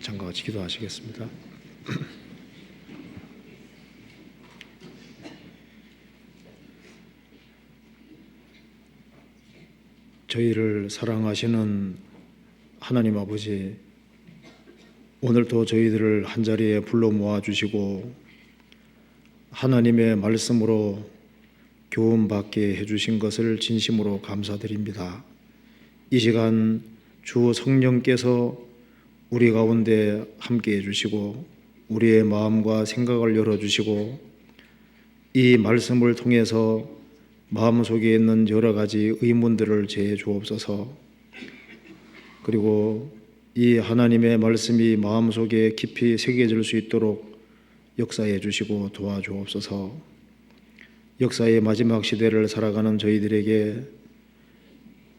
잠깐 같이 기도하시겠습니다. 저희를 사랑하시는 하나님 아버지, 오늘도 저희들을 한자리에 불러 모아주시고 하나님의 말씀으로 교훈받게 해주신 것을 진심으로 감사드립니다. 이 시간 주 성령께서 우리 가운데 함께 해주시고 우리의 마음과 생각을 열어주시고 이 말씀을 통해서 마음속에 있는 여러 가지 의문들을 제해 주옵소서. 그리고 이 하나님의 말씀이 마음속에 깊이 새겨질 수 있도록 역사해 주시고 도와주옵소서. 역사의 마지막 시대를 살아가는 저희들에게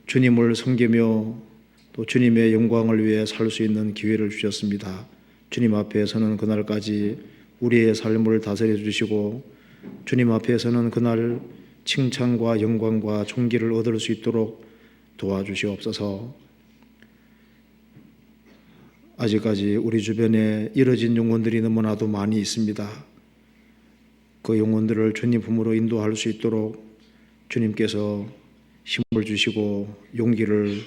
주님을 섬기며 또 주님의 영광을 위해 살 수 있는 기회를 주셨습니다. 주님 앞에서는 그날까지 우리의 삶을 다스려 주시고 주님 앞에서는 그날 칭찬과 영광과 존귀를 얻을 수 있도록 도와주시옵소서. 아직까지 우리 주변에 이뤄진 영혼들이 너무나도 많이 있습니다. 그 영혼들을 주님 품으로 인도할 수 있도록 주님께서 힘을 주시고 용기를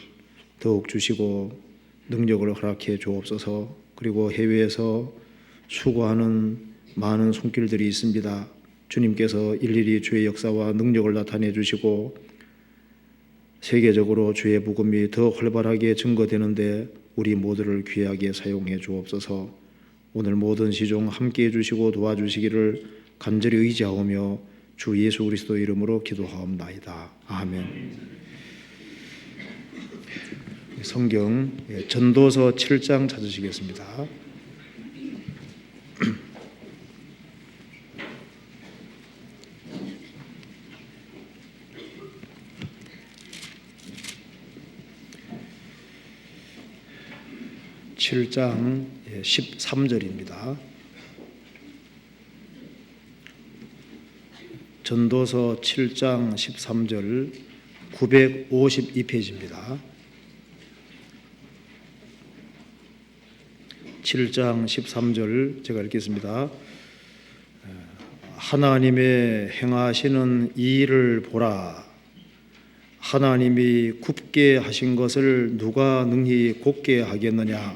더욱 주시고 능력을 허락해 주옵소서. 그리고 해외에서 수고하는 많은 손길들이 있습니다. 주님께서 일일이 주의 역사와 능력을 나타내 주시고 세계적으로 주의 복음이 더 활발하게 증거되는데 우리 모두를 귀하게 사용해 주옵소서. 오늘 모든 시종 함께해 주시고 도와주시기를 간절히 의지하오며 주 예수 그리스도 이름으로 기도하옵나이다. 아멘. 성경 전도서 7장 찾으시겠습니다. (7장) 13절입니다. 전도서 7장 13절 952페이지입니다. 7장 13절 제가 읽겠습니다. 하나님의 행하시는 이 일을 보라. 하나님이 굽게 하신 것을 누가 능히 곧게 하겠느냐.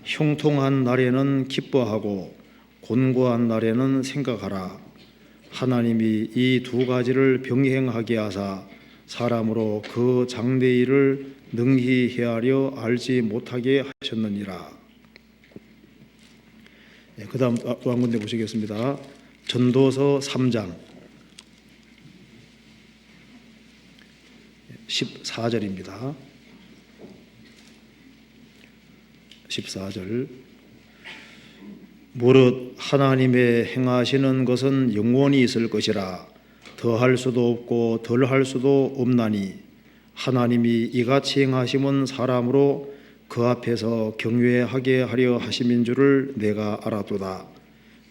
형통한 날에는 기뻐하고 곤고한 날에는 생각하라. 하나님이 이 두 가지를 병행하게 하사 사람으로 그 장래 일을 능히 헤아려 알지 못하게 하셨느니라. 그 다음 또 한 군데 보시겠습니다. 전도서 3장 14절입니다. 14절 무릇 하나님의 행하시는 것은 영원히 있을 것이라. 더할 수도 없고 덜할 수도 없나니 하나님이 이같이 행하심은 사람으로 그 앞에서 경외하게 하려 하심인 줄을 내가 알아도다.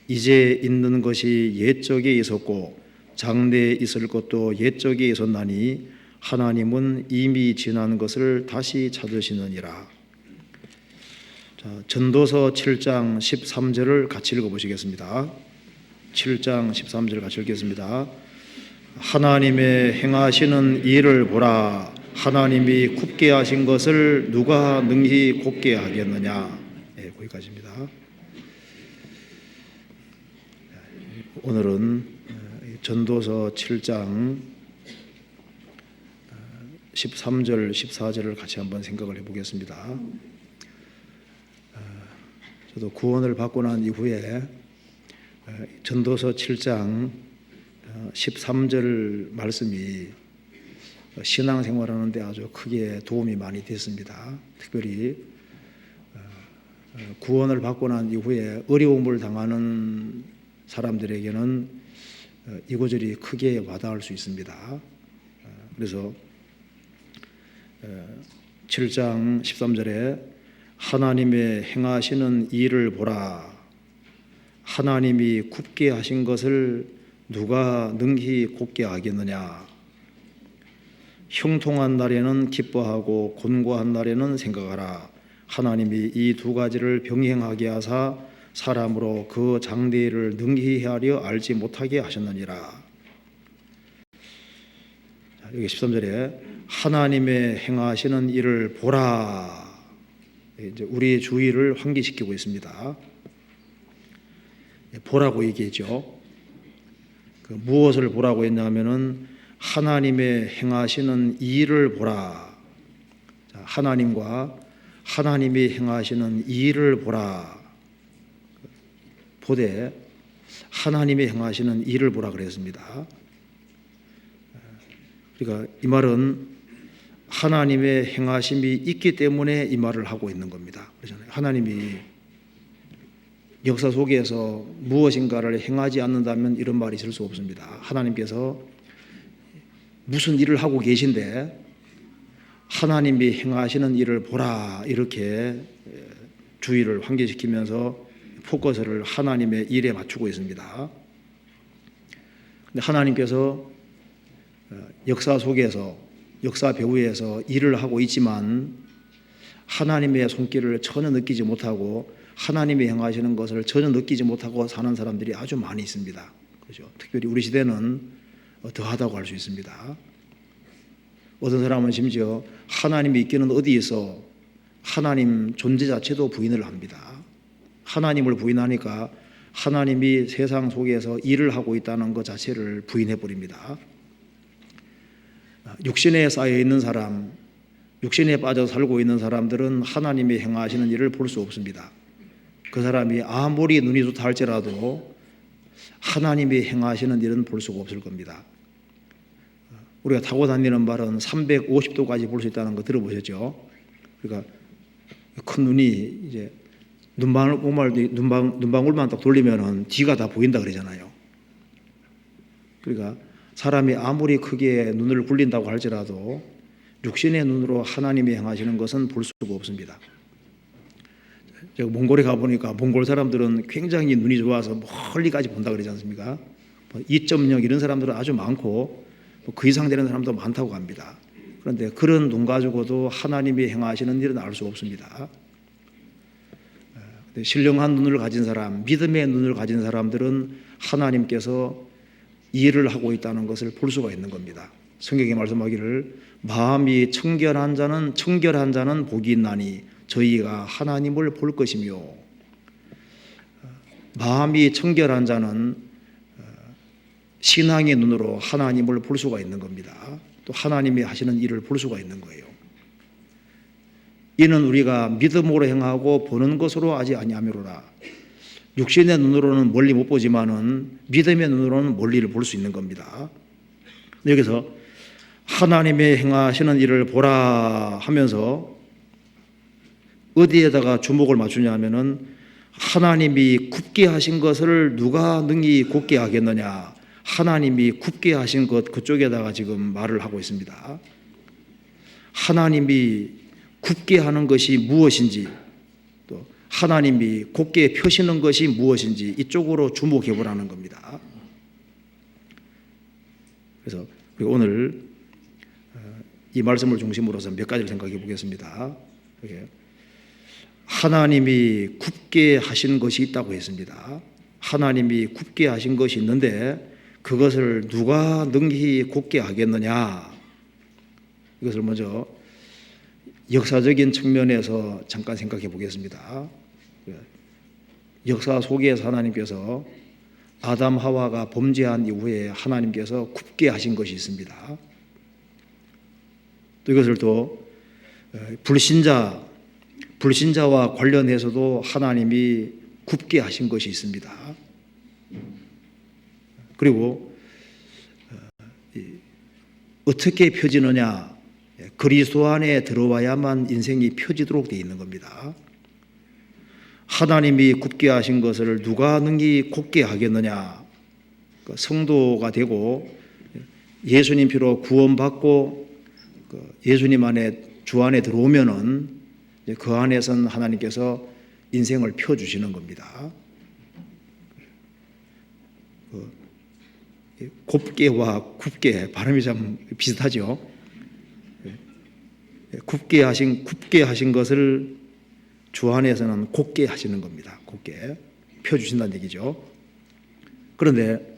이제 있는 것이 옛적에 있었고 장래에 있을 것도 옛적에 있었나니 하나님은 이미 지난 것을 다시 찾으시느니라. 자, 전도서 7장 13절을 같이 읽어보시겠습니다. 7장 13절 같이 읽겠습니다. 하나님의 행하시는 일을 보라. 하나님이 굽게 하신 것을 누가 능히 곧게 하겠느냐. 네, 거기까지입니다. 오늘은 전도서 7장 13절, 14절을 같이 한번 생각을 해보겠습니다. 저도 구원을 받고 난 이후에 전도서 7장 13절 말씀이 신앙생활하는 데 아주 크게 도움이 많이 됐습니다. 특별히 구원을 받고 난 이후에 어려움을 당하는 사람들에게는 이 구절이 크게 와닿을 수 있습니다. 그래서 7장 13절에 하나님의 행하시는 일을 보라. 하나님이 굽게 하신 것을 누가 능히 곧게 하겠느냐. 형통한 날에는 기뻐하고 곤고한 날에는 생각하라. 하나님이 이 두 가지를 병행하게 하사 사람으로 그 장래를 능히 헤아려 알지 못하게 하셨느니라. 여기 13절에 하나님의 행하시는 일을 보라. 이제 우리 주의를 환기시키고 있습니다. 보라고 얘기했죠. 무엇을 보라고 했냐면은 하나님의 행하시는 일을 보라. 하나님과 하나님이 행하시는 일을 보라. 보되 하나님이 행하시는 일을 보라 그랬습니다. 그러니까 이 말은 하나님의 행하심이 있기 때문에 이 말을 하고 있는 겁니다. 그렇잖아요. 하나님이 역사 속에서 무엇인가를 행하지 않는다면 이런 말이 있을 수 없습니다. 하나님께서 무슨 일을 하고 계신데 하나님이 행하시는 일을 보라, 이렇게 주의를 환기시키면서 포커스를 하나님의 일에 맞추고 있습니다. 근데 하나님께서 역사 속에서, 역사 배후에서 일을 하고 있지만 하나님의 손길을 전혀 느끼지 못하고 하나님이 행하시는 것을 전혀 느끼지 못하고 사는 사람들이 아주 많이 있습니다. 그렇죠? 특별히 우리 시대는 더하다고 할 수 있습니다. 어떤 사람은 심지어 하나님이 있기는 어디 있어 하나님 존재 자체도 부인을 합니다. 하나님을 부인하니까 하나님이 세상 속에서 일을 하고 있다는 것 자체를 부인해 버립니다. 육신에 쌓여 있는 사람, 육신에 빠져 살고 있는 사람들은 하나님이 행하시는 일을 볼 수 없습니다. 그 사람이 아무리 눈이 좋다 할지라도 하나님이 행하시는 일은 볼 수가 없을 겁니다. 우리가 타고 다니는 말은 350도까지 볼 수 있다는 거 들어보셨죠? 그러니까 큰 눈이 이제 눈방울만 딱 돌리면은 뒤가 다 보인다 그러잖아요. 그러니까 사람이 아무리 크게 눈을 굴린다고 할지라도 육신의 눈으로 하나님이 행하시는 것은 볼 수가 없습니다. 제가 몽골에 가보니까 몽골 사람들은 굉장히 눈이 좋아서 멀리까지 본다 그러지 않습니까? 2.0 이런 사람들은 아주 많고 그 이상 되는 사람도 많다고 합니다. 그런데 그런 눈 가지고도 하나님이 행하시는 일은 알 수 없습니다. 신령한 눈을 가진 사람, 믿음의 눈을 가진 사람들은 하나님께서 일을 하고 있다는 것을 볼 수가 있는 겁니다. 성경에 말씀하기를 마음이 청결한 자는 복이 있나니 저희가 하나님을 볼 것이며, 마음이 청결한 자는 신앙의 눈으로 하나님을 볼 수가 있는 겁니다. 또 하나님이 하시는 일을 볼 수가 있는 거예요. 이는 우리가 믿음으로 행하고 보는 것으로 하지 아니하미로라. 육신의 눈으로는 멀리 못 보지만은 믿음의 눈으로는 멀리를 볼 수 있는 겁니다. 여기서 하나님의 행하시는 일을 보라 하면서 어디에다가 주목을 맞추냐 하면은 하나님이 굽게 하신 것을 누가 능히 곧게 하겠느냐, 하나님이 굽게 하신 것, 그쪽에다가 지금 말을 하고 있습니다. 하나님이 굽게 하는 것이 무엇인지, 또 하나님이 곧게 펴시는 것이 무엇인지 이쪽으로 주목해 보라는 겁니다. 그래서 오늘 이 말씀을 중심으로서 몇 가지를 생각해 보겠습니다. 하나님이 굽게 하신 것이 있다고 했습니다. 하나님이 굽게 하신 것이 있는데 그것을 누가 능히 곧게 하겠느냐, 이것을 먼저 역사적인 측면에서 잠깐 생각해 보겠습니다. 역사 속에서 하나님께서 아담 하와가 범죄한 이후에 하나님께서 굽게 하신 것이 있습니다. 또 이것을 또 불신자와 관련해서도 하나님이 굽게 하신 것이 있습니다. 그리고 어떻게 펴지느냐, 그리스도 안에 들어와야만 인생이 펴지도록 되어 있는 겁니다. 하나님이 굽게 하신 것을 누가 능히 곧게 하겠느냐, 성도가 되고 예수님 피로 구원받고 예수님 안에, 주 안에 들어오면은 그 안에선 하나님께서 인생을 펴주시는 겁니다. 곱게와 굽게 발음이 참 비슷하죠. 굽게 하신 것을 주 안에서는 곧게 하시는 겁니다. 곧게 펴주신다는 얘기죠. 그런데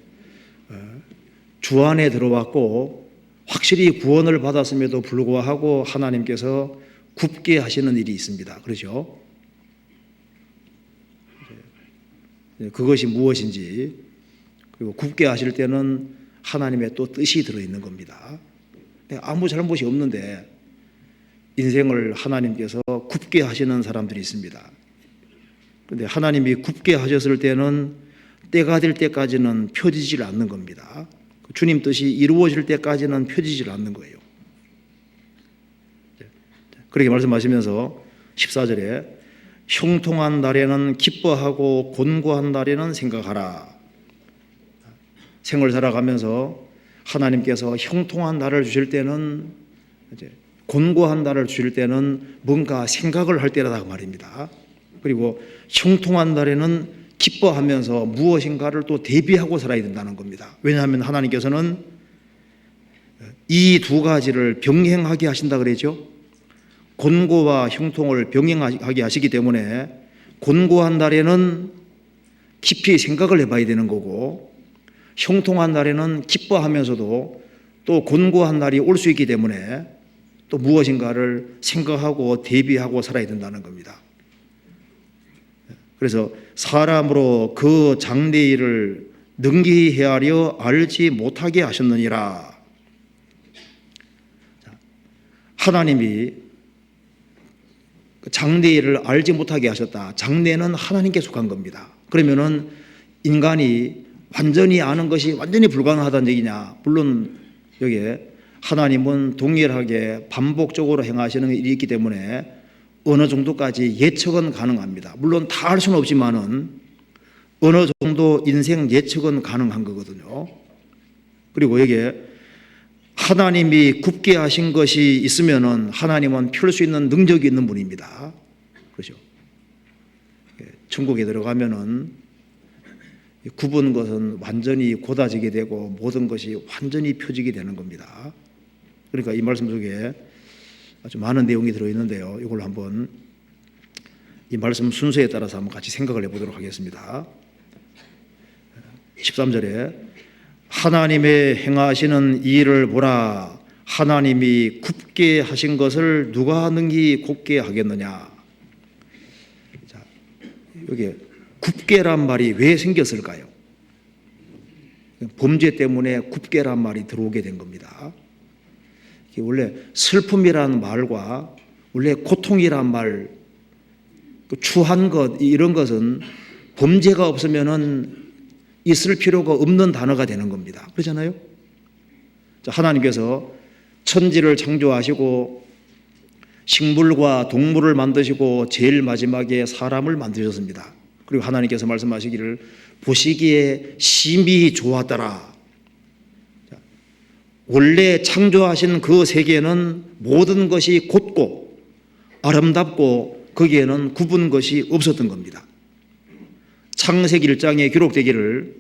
주 안에 들어왔고 확실히 구원을 받았음에도 불구하고 하나님께서 굽게 하시는 일이 있습니다. 그렇죠? 그것이 무엇인지, 그리고 굽게 하실 때는 하나님의 또 뜻이 들어있는 겁니다. 아무 잘못이 없는데 인생을 하나님께서 굽게 하시는 사람들이 있습니다. 그런데 하나님이 굽게 하셨을 때는 때가 될 때까지는 펴지질 않는 겁니다. 주님 뜻이 이루어질 때까지는 펴지질 않는 거예요. 그렇게 말씀하시면서 14절에 형통한 날에는 기뻐하고 곤고한 날에는 생각하라. 생을 살아가면서 하나님께서 형통한 날을 주실 때는, 이제 곤고한 날을 주실 때는 뭔가 생각을 할 때라고 말입니다. 그리고 형통한 날에는 기뻐하면서 무엇인가를 또 대비하고 살아야 된다는 겁니다. 왜냐하면 하나님께서는 이 두 가지를 병행하게 하신다 그랬죠. 곤고와 형통을 병행하게 하시기 때문에 곤고한 날에는 깊이 생각을 해봐야 되는 거고, 형통한 날에는 기뻐하면서도 또 곤고한 날이 올 수 있기 때문에 또 무엇인가를 생각하고 대비하고 살아야 된다는 겁니다. 그래서 사람으로 그 장래일을 능히 헤아려 알지 못하게 하셨느니라. 하나님이 장래일을 알지 못하게 하셨다. 장래는 하나님께 속한 겁니다. 그러면은 인간이 완전히 아는 것이 완전히 불가능하다는 얘기냐? 물론 여기에 하나님은 동일하게 반복적으로 행하시는 일이 있기 때문에 어느 정도까지 예측은 가능합니다. 물론 다 할 수는 없지만은 어느 정도 인생 예측은 가능한 거거든요. 그리고 여기에 하나님이 굽게 하신 것이 있으면은 하나님은 펼 수 있는 능력이 있는 분입니다. 그렇죠? 천국에 들어가면은 굽은 것은 완전히 곧아지게 되고 모든 것이 완전히 펴지게 되는 겁니다. 그러니까 이 말씀 속에 아주 많은 내용이 들어있는데요. 이걸 한번 이 말씀 순서에 따라서 한번 같이 생각을 해보도록 하겠습니다. 13절에 하나님의 행하시는 일을 보라. 하나님이 굽게 하신 것을 누가 능히 곧게 하겠느냐. 자, 여기 굽게란 말이 왜 생겼을까요? 범죄 때문에 굽게란 말이 들어오게 된 겁니다. 원래 슬픔이라는 말과 원래 고통이란 말, 추한 것, 이런 것은 범죄가 없으면은 있을 필요가 없는 단어가 되는 겁니다. 그렇잖아요? 하나님께서 천지를 창조하시고 식물과 동물을 만드시고 제일 마지막에 사람을 만드셨습니다. 그리고 하나님께서 말씀하시기를 보시기에 심히 좋았더라. 원래 창조하신 그 세계는 모든 것이 곧고 아름답고 거기에는 굽은 것이 없었던 겁니다. 창세기 1장에 기록되기를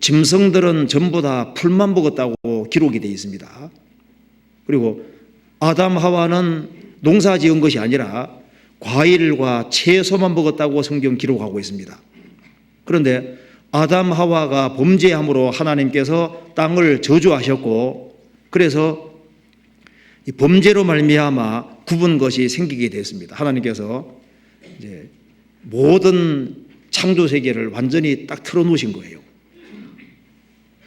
짐승들은 전부 다 풀만 먹었다고 기록이 되어 있습니다. 그리고 아담 하와는 농사 지은 것이 아니라 과일과 채소만 먹었다고 성경 기록하고 있습니다. 그런데 아담 하와가 범죄함으로 하나님께서 땅을 저주하셨고, 그래서 이 범죄로 말미암아 굽은 것이 생기게 됐습니다. 하나님께서 이제 모든 창조 세계를 완전히 딱 틀어놓으신 거예요.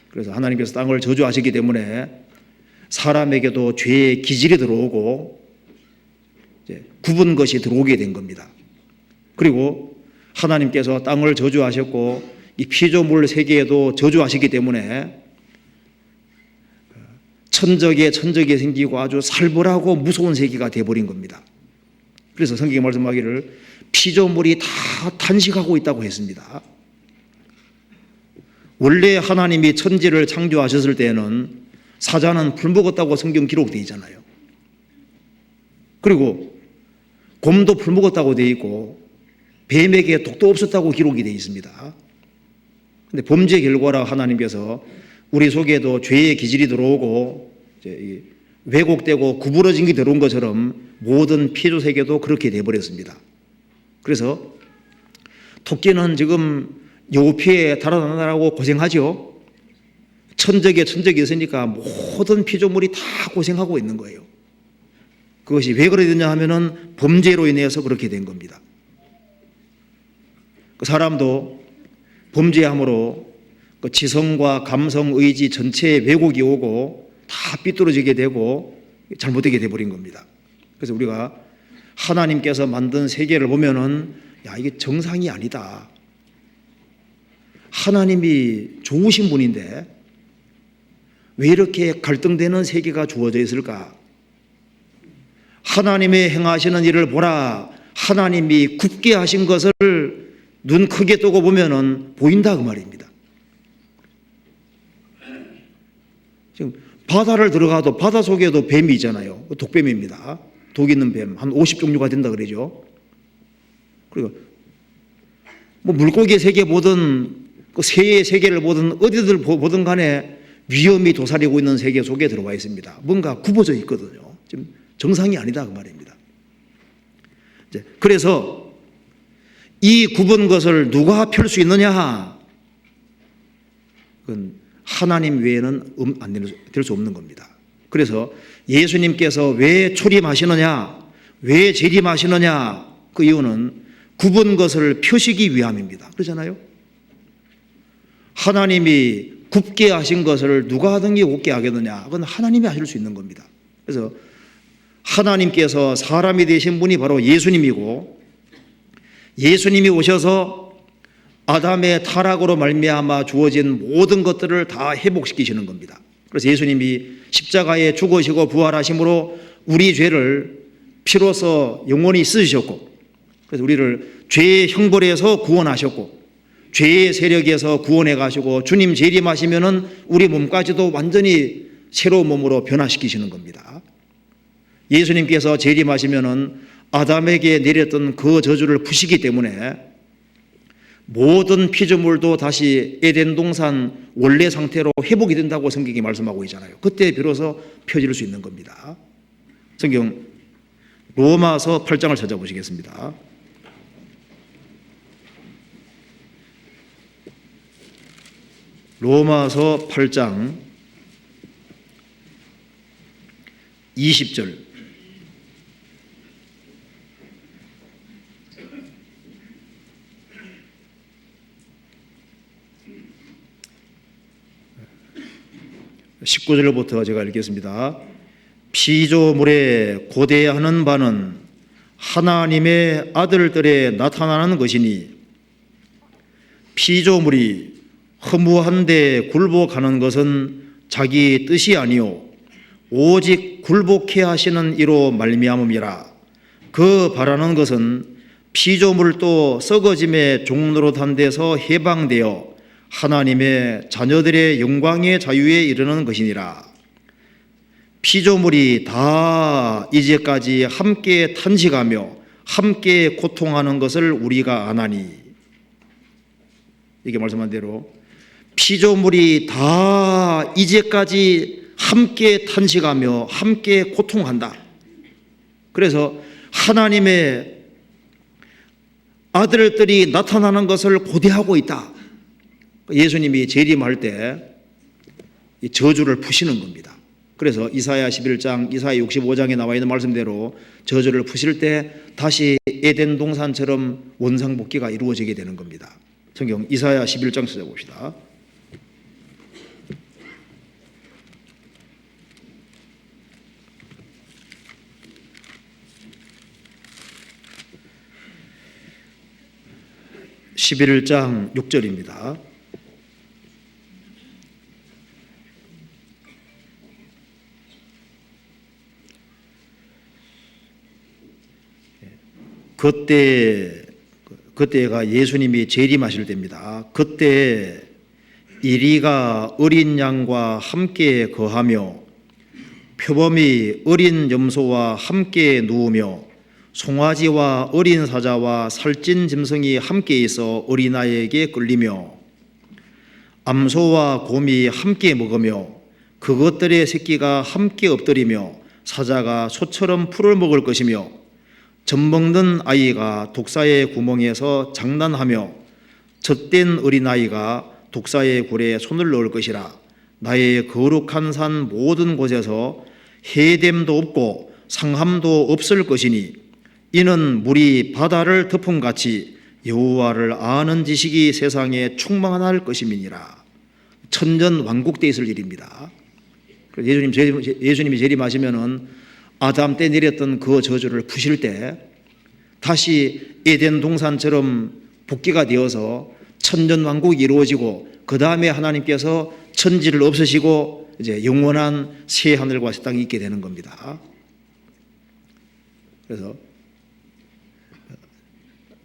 그래서 하나님께서 땅을 저주하시기 때문에 사람에게도 죄의 기질이 들어오고 이제 굽은 것이 들어오게 된 겁니다. 그리고 하나님께서 땅을 저주하셨고 이 피조물 세계에도 저주하시기 때문에 천적에 생기고 아주 살벌하고 무서운 세계가 되어버린 겁니다. 그래서 성경이 말씀하기를 피조물이 다 탄식하고 있다고 했습니다. 원래 하나님이 천지를 창조하셨을 때는 사자는 풀 먹었다고 성경 기록되어 있잖아요. 그리고 곰도 풀 먹었다고 되어 있고 뱀에게 독도 없었다고 기록이 되어 있습니다. 근데 범죄 결과라 하나님께서 우리 속에도 죄의 기질이 들어오고 이제 왜곡되고 구부러진 게 들어온 것처럼 모든 피조 세계도 그렇게 돼버렸습니다. 그래서 토끼는 지금 여우피에 달아나느라고 고생하죠. 천적에 있으니까 모든 피조물이 다 고생하고 있는 거예요. 그것이 왜 그러냐 랬 하면은 범죄로 인해서 그렇게 된 겁니다. 그 사람도 범죄함으로 그 지성과 감성, 의지 전체에 왜곡이 오고 다 삐뚤어지게 되고 잘못되게 돼버린 겁니다. 그래서 우리가 하나님께서 만든 세계를 보면은 야, 이게 정상이 아니다. 하나님이 좋으신 분인데 왜 이렇게 갈등되는 세계가 주어져 있을까? 하나님의 행하시는 일을 보라. 하나님이 굳게 하신 것을 눈 크게 뜨고 보면은 보인다 그 말입니다. 지금 바다를 들어가도 바다 속에도 뱀이 있잖아요. 독뱀입니다. 독 있는 뱀 한 50종류가 된다 그러죠. 그리고 뭐 물고기의 세계 보든 그 새의 세계를 보든 어디들 보든 간에 위험이 도사리고 있는 세계 속에 들어와 있습니다. 뭔가 굽어져 있거든요. 지금 정상이 아니다 그 말입니다. 그래서 이 굽은 것을 누가 펼 수 있느냐? 그건 하나님 외에는 될 수 없는 겁니다. 그래서 예수님께서 왜 초림하시느냐? 왜 재림하시느냐? 그 이유는 굽은 것을 펴시기 위함입니다. 그러잖아요. 하나님이 굽게 하신 것을 누가 하든지 굽게 하겠느냐? 그건 하나님이 하실 수 있는 겁니다. 그래서 하나님께서 사람이 되신 분이 바로 예수님이고 예수님이 오셔서 아담의 타락으로 말미암아 주어진 모든 것들을 다 회복시키시는 겁니다. 그래서 예수님이 십자가에 죽으시고 부활하심으로 우리 죄를 피로써 영원히 씻으셨고 그래서 우리를 죄의 형벌에서 구원하셨고 죄의 세력에서 구원해 가시고 주님 재림하시면은 우리 몸까지도 완전히 새로운 몸으로 변화시키시는 겁니다. 예수님께서 재림하시면은 아담에게 내렸던 그 저주를 푸시기 때문에 모든 피조물도 다시 에덴 동산 원래 상태로 회복이 된다고 성경이 말씀하고 있잖아요. 그때 비로소 펴질 수 있는 겁니다. 성경 로마서 8장을 찾아보시겠습니다. 로마서 8장 20절. (19절부터) 제가 읽겠습니다. 피조물에 고대하는 바는 하나님의 아들들에 나타나는 것이니 피조물이 허무한데 굴복하는 것은 자기 뜻이 아니요 오직 굴복해 하시는 이로 말미암음이라. 그 바라는 것은 피조물도 썩어짐의 종노릇한 데서 해방되어 하나님의 자녀들의 영광의 자유에 이르는 것이니라. 피조물이 다 이제까지 함께 탄식하며 함께 고통하는 것을 우리가 아나니. 이게 말씀한 대로 피조물이 다 이제까지 함께 탄식하며 함께 고통한다. 그래서 하나님의 아들들이 나타나는 것을 고대하고 있다. 예수님이 재림할 때 저주를 푸시는 겁니다. 그래서 이사야 11장, 이사야 65장에 나와 있는 말씀대로 저주를 푸실 때 다시 에덴 동산처럼 원상복귀가 이루어지게 되는 겁니다. 성경 이사야 11장 찾아봅시다. (11장) 6절입니다. 그때가 예수님이 재림하실 때입니다. 그때 이리가 어린 양과 함께 거하며 표범이 어린 염소와 함께 누우며 송아지와 어린 사자와 살찐 짐승이 함께 있어 어린아이에게 끌리며 암소와 곰이 함께 먹으며 그것들의 새끼가 함께 엎드리며 사자가 소처럼 풀을 먹을 것이며 젖먹는 아이가 독사의 구멍에서 장난하며 젖된 어린아이가 독사의 굴에 손을 넣을 것이라. 나의 거룩한 산 모든 곳에서 해됨도 없고 상함도 없을 것이니 이는 물이 바다를 덮음같이 여호와를 아는 지식이 세상에 충만할 것임이니라. 천전왕국때 있을 일입니다. 예수님이 재림하시면은 아담 때 내렸던 그 저주를 푸실 때 다시 에덴 동산처럼 복귀가 되어서 천전왕국이 이루어지고 그 다음에 하나님께서 천지를 없애시고 이제 영원한 새 하늘과 새 땅이 있게 되는 겁니다. 그래서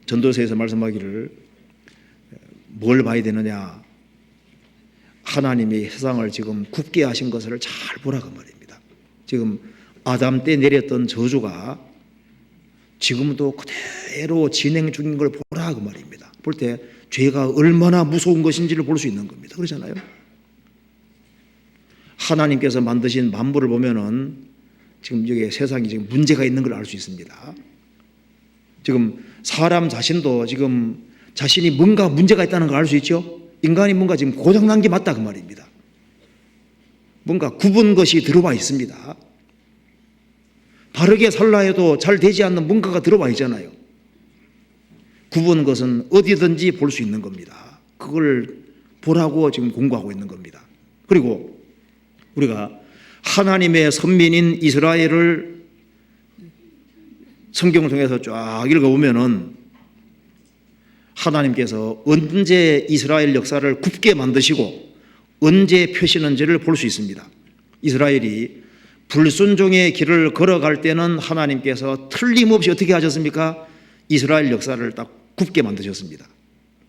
전도서에서 말씀하기를 뭘 봐야 되느냐, 하나님이 세상을 지금 굽게 하신 것을 잘 보라고 말입니다. 지금 아담 때 내렸던 저주가 지금도 그대로 진행 중인 걸 보라고 말입니다. 볼 때 죄가 얼마나 무서운 것인지를 볼 수 있는 겁니다. 그렇잖아요. 하나님께서 만드신 만물을 보면은 지금 여기 세상이 지금 문제가 있는 걸 알 수 있습니다. 지금 사람 자신도 지금 자신이 뭔가 문제가 있다는 걸 알 수 있죠. 인간이 뭔가 지금 고장난 게 맞다 그 말입니다. 뭔가 굽은 것이 들어와 있습니다. 바르게 살라 해도 잘 되지 않는 뭔가가 들어와 있잖아요. 굽은 것은 어디든지 볼 수 있는 겁니다. 그걸 보라고 지금 공부하고 있는 겁니다. 그리고 우리가 하나님의 선민인 이스라엘을 성경을 통해서 쫙 읽어보면은 하나님께서 언제 이스라엘 역사를 굽게 만드시고 언제 펴시는지를 볼 수 있습니다. 이스라엘이 불순종의 길을 걸어갈 때는 하나님께서 틀림없이 어떻게 하셨습니까? 이스라엘 역사를 딱 굽게 만드셨습니다.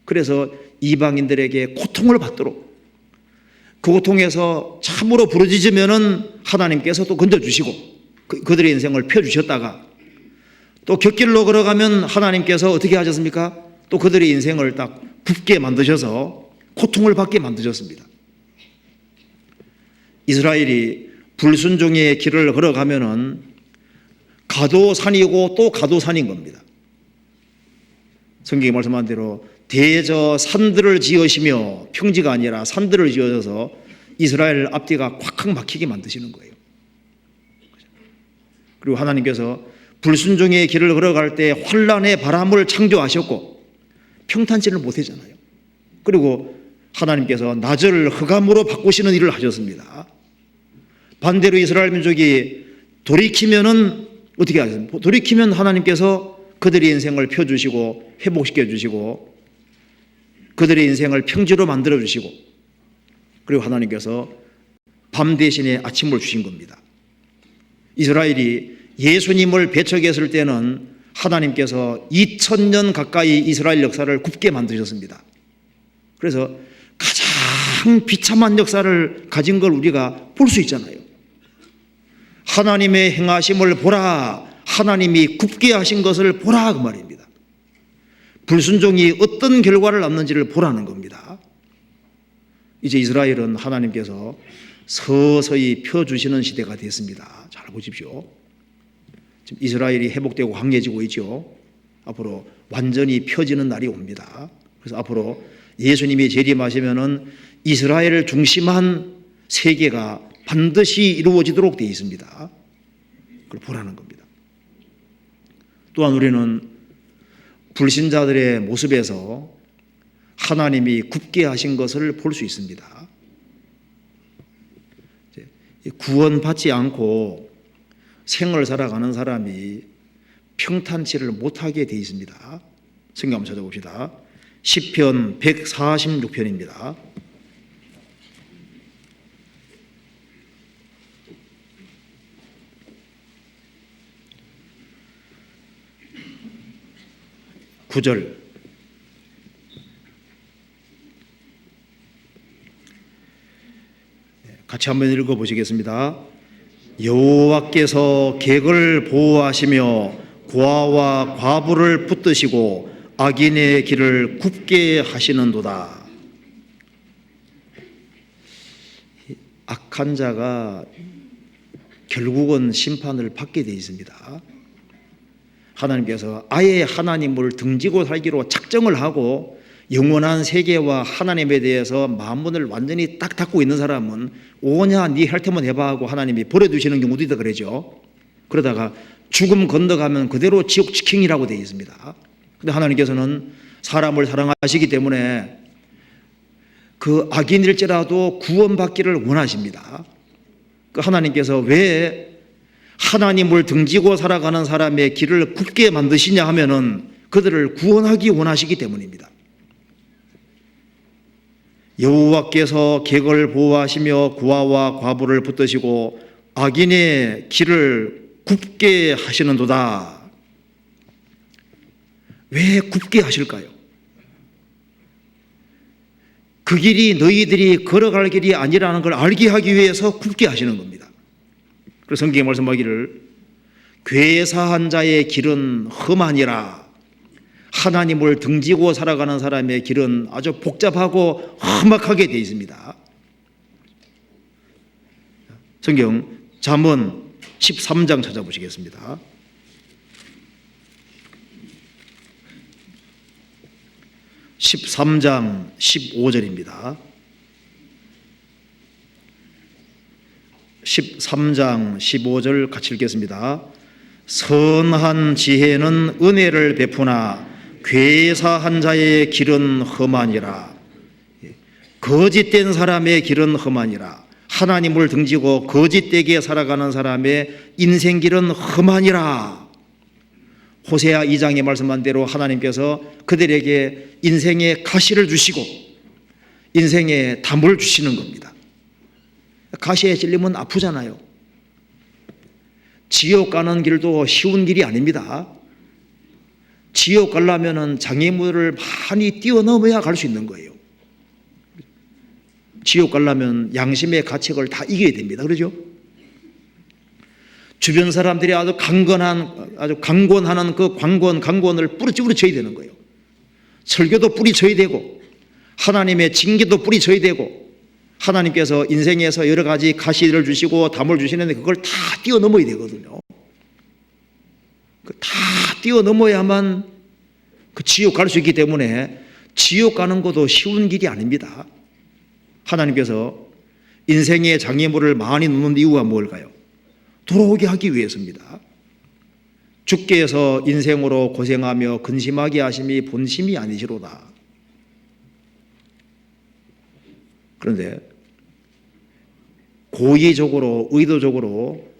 그래서 이방인들에게 고통을 받도록, 그 고통에서 참으로 부르짖으면은 하나님께서 또 건져주시고 그들의 인생을 펴주셨다가 또 곁길로 걸어가면 하나님께서 어떻게 하셨습니까? 또 그들의 인생을 딱 굽게 만드셔서 고통을 받게 만드셨습니다. 이스라엘이 불순종의 길을 걸어가면은 가도산이고 또 가도산인 겁니다. 성경이 말씀한 대로 대저 산들을 지으시며 평지가 아니라 산들을 지어서 이스라엘 앞뒤가 꽉꽉 막히게 만드시는 거예요. 그리고 하나님께서 불순종의 길을 걸어갈 때 환란의 바람을 창조하셨고 평탄치를 못하잖아요. 그리고 하나님께서 낮을 흑암으로 바꾸시는 일을 하셨습니다. 반대로 이스라엘 민족이 돌이키면은 어떻게 하셨습니까? 돌이키면 하나님께서 그들의 인생을 펴주시고 회복시켜 주시고 그들의 인생을 평지로 만들어 주시고 그리고 하나님께서 밤 대신에 아침을 주신 겁니다. 이스라엘이 예수님을 배척했을 때는 하나님께서 2000년 가까이 이스라엘 역사를 굽게 만드셨습니다. 그래서 가장 비참한 역사를 가진 걸 우리가 볼 수 있잖아요. 하나님의 행하심을 보라, 하나님이 굽게 하신 것을 보라 그 말입니다. 불순종이 어떤 결과를 낳는지를 보라는 겁니다. 이제 이스라엘은 하나님께서 서서히 펴주시는 시대가 됐습니다. 잘 보십시오. 지금 이스라엘이 회복되고 강해지고 있죠. 앞으로 완전히 펴지는 날이 옵니다. 그래서 앞으로 예수님이 재림하시면은 이스라엘을 중심한 세계가 반드시 이루어지도록 되어 있습니다. 그걸 보라는 겁니다. 또한 우리는 불신자들의 모습에서 하나님이 굽게 하신 것을 볼 수 있습니다. 구원받지 않고 생을 살아가는 사람이 평탄치를 못하게 되어 있습니다. 성경 한번 찾아봅시다. 시편 146편입니다. (9절) 같이 한번 읽어보시겠습니다. 여호와께서 객을 보호하시며 고아와 과부를 붙드시고 악인의 길을 굽게 하시는도다. 악한 자가 결국은 심판을 받게 되어 있습니다. 하나님께서 아예 하나님을 등지고 살기로 작정을 하고 영원한 세계와 하나님에 대해서 마음문을 완전히 딱 닫고 있는 사람은 오냐 네 할 테면 해봐 하고 하나님이 버려두시는 경우도 있다 그러죠. 그러다가 죽음 건너가면 그대로 지옥 직행이라고 되어 있습니다. 근데 하나님께서는 사람을 사랑하시기 때문에 그 악인일지라도 구원받기를 원하십니다. 그 하나님께서 왜 하나님을 등지고 살아가는 사람의 길을 굽게 만드시냐 하면은 그들을 구원하기 원하시기 때문입니다. 여호와께서 객을 보호하시며 고아와 과부를 붙드시고 악인의 길을 굽게 하시는도다. 왜 굽게 하실까요? 그 길이 너희들이 걸어갈 길이 아니라는 걸 알게 하기 위해서 굽게 하시는 겁니다. 그래서 성경에 말씀하기를 괴사한 자의 길은 험하니라. 하나님을 등지고 살아가는 사람의 길은 아주 복잡하고 험악하게 되어 있습니다. 성경 잠언 13장 찾아보시겠습니다. 13장 15절입니다. 13장 15절 같이 읽겠습니다. 선한 지혜는 은혜를 베푸나 괴사한 자의 길은 험하니라. 거짓된 사람의 길은 험하니라. 하나님을 등지고 거짓되게 살아가는 사람의 인생길은 험하니라. 호세아 2장에 말씀한 대로 하나님께서 그들에게 인생의 가시를 주시고 인생의 담을 주시는 겁니다. 가시에 찔리면 아프잖아요. 지옥 가는 길도 쉬운 길이 아닙니다. 지옥 가려면 장애물을 많이 뛰어넘어야 갈 수 있는 거예요. 지옥 가려면 양심의 가책을 다 이겨야 됩니다. 그러죠? 주변 사람들이 아주 강권하는 그 강권을 뿌리쳐야 되는 거예요. 설교도 뿌리쳐야 되고 하나님의 징계도 뿌리쳐야 되고 하나님께서 인생에서 여러 가지 가시를 주시고 담을 주시는데 그걸 다 뛰어넘어야 되거든요. 다 뛰어넘어야만 그 지옥 갈 수 있기 때문에 지옥 가는 것도 쉬운 길이 아닙니다. 하나님께서 인생의 장애물을 많이 놓는 이유가 뭘까요? 돌아오게 하기 위해서입니다. 주께서 인생으로 고생하며 근심하게 하심이 본심이 아니시로다. 그런데 고의적으로 의도적으로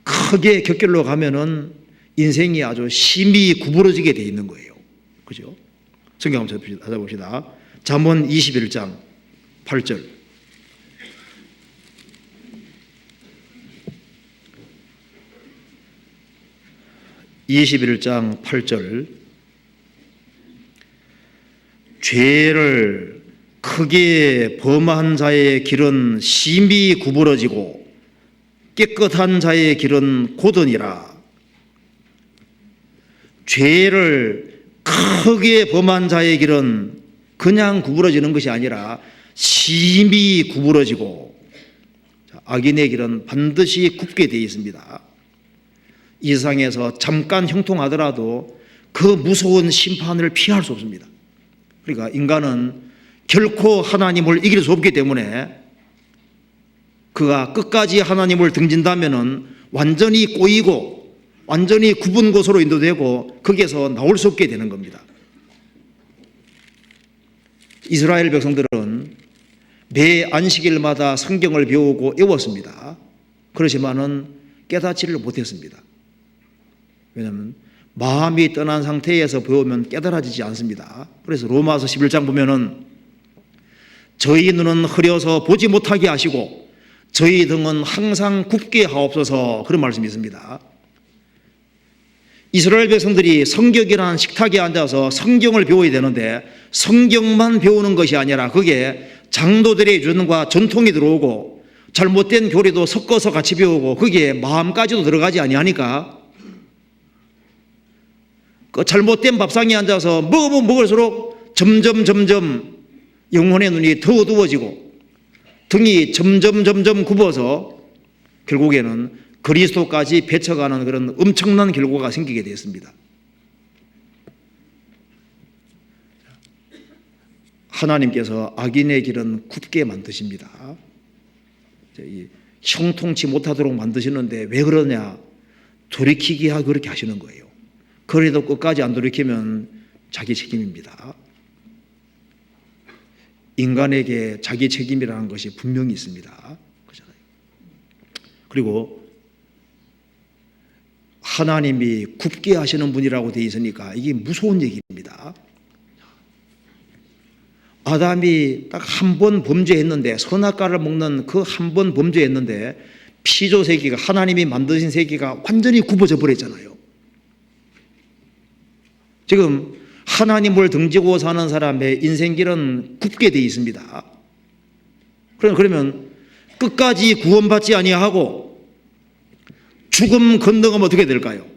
크게 격결로 가면은 인생이 아주 심히 구부러지게 돼 있는 거예요. 그죠? 성경 한번 찾아봅시다. 잠언 21장 8절. 21장 8절. 죄를 크게 범한 자의 길은 심히 구부러지고 깨끗한 자의 길은 곧으니라. 죄를 크게 범한 자의 길은 그냥 구부러지는 것이 아니라 심히 구부러지고 악인의 길은 반드시 굽게 되어 있습니다. 이 세상에서 잠깐 형통하더라도 그 무서운 심판을 피할 수 없습니다. 그러니까 인간은 결코 하나님을 이길 수 없기 때문에 그가 끝까지 하나님을 등진다면은 완전히 꼬이고 완전히 굽은 곳으로 인도되고 거기에서 나올 수 없게 되는 겁니다. 이스라엘 백성들은 매 안식일마다 성경을 배우고 외웠습니다. 그렇지만은 깨닫지를 못했습니다. 왜냐하면 마음이 떠난 상태에서 배우면 깨달아지지 않습니다. 그래서 로마서 11장 보면은 저희 눈은 흐려서 보지 못하게 하시고 저희 등은 항상 굽게 하옵소서 그런 말씀이 있습니다. 이스라엘 백성들이 성경이라는 식탁에 앉아서 성경을 배워야 되는데 성경만 배우는 것이 아니라 그게 장로들의 유전과 전통이 들어오고 잘못된 교리도 섞어서 같이 배우고 거기에 마음까지도 들어가지 아니하니까 그 잘못된 밥상에 앉아서 먹으면 먹을수록 점점 영혼의 눈이 더 어두워지고 등이 점점 굽어서 결국에는 그리스도까지 배쳐가는 그런 엄청난 결과가 생기게 되었습니다. 하나님께서 악인의 길은 굽게 만드십니다. 형통치 못하도록 만드시는데 왜 그러냐? 돌이키기 하고 그렇게 하시는 거예요. 그래도 끝까지 안 돌이키면 자기 책임입니다. 인간에게 자기 책임이라는 것이 분명히 있습니다. 그리고 하나님이 굽게 하시는 분이라고 되어 있으니까 이게 무서운 얘기입니다. 아담이 딱 한 번 범죄했는데, 선악과를 먹는 그 한 번 범죄했는데 피조 세계가, 하나님이 만드신 세계가 완전히 굽어져 버렸잖아요. 지금 하나님을 등지고 사는 사람의 인생길은 굽게 되어 있습니다. 그러면 끝까지 구원받지 아니하고 죽음 건너가면 어떻게 될까요?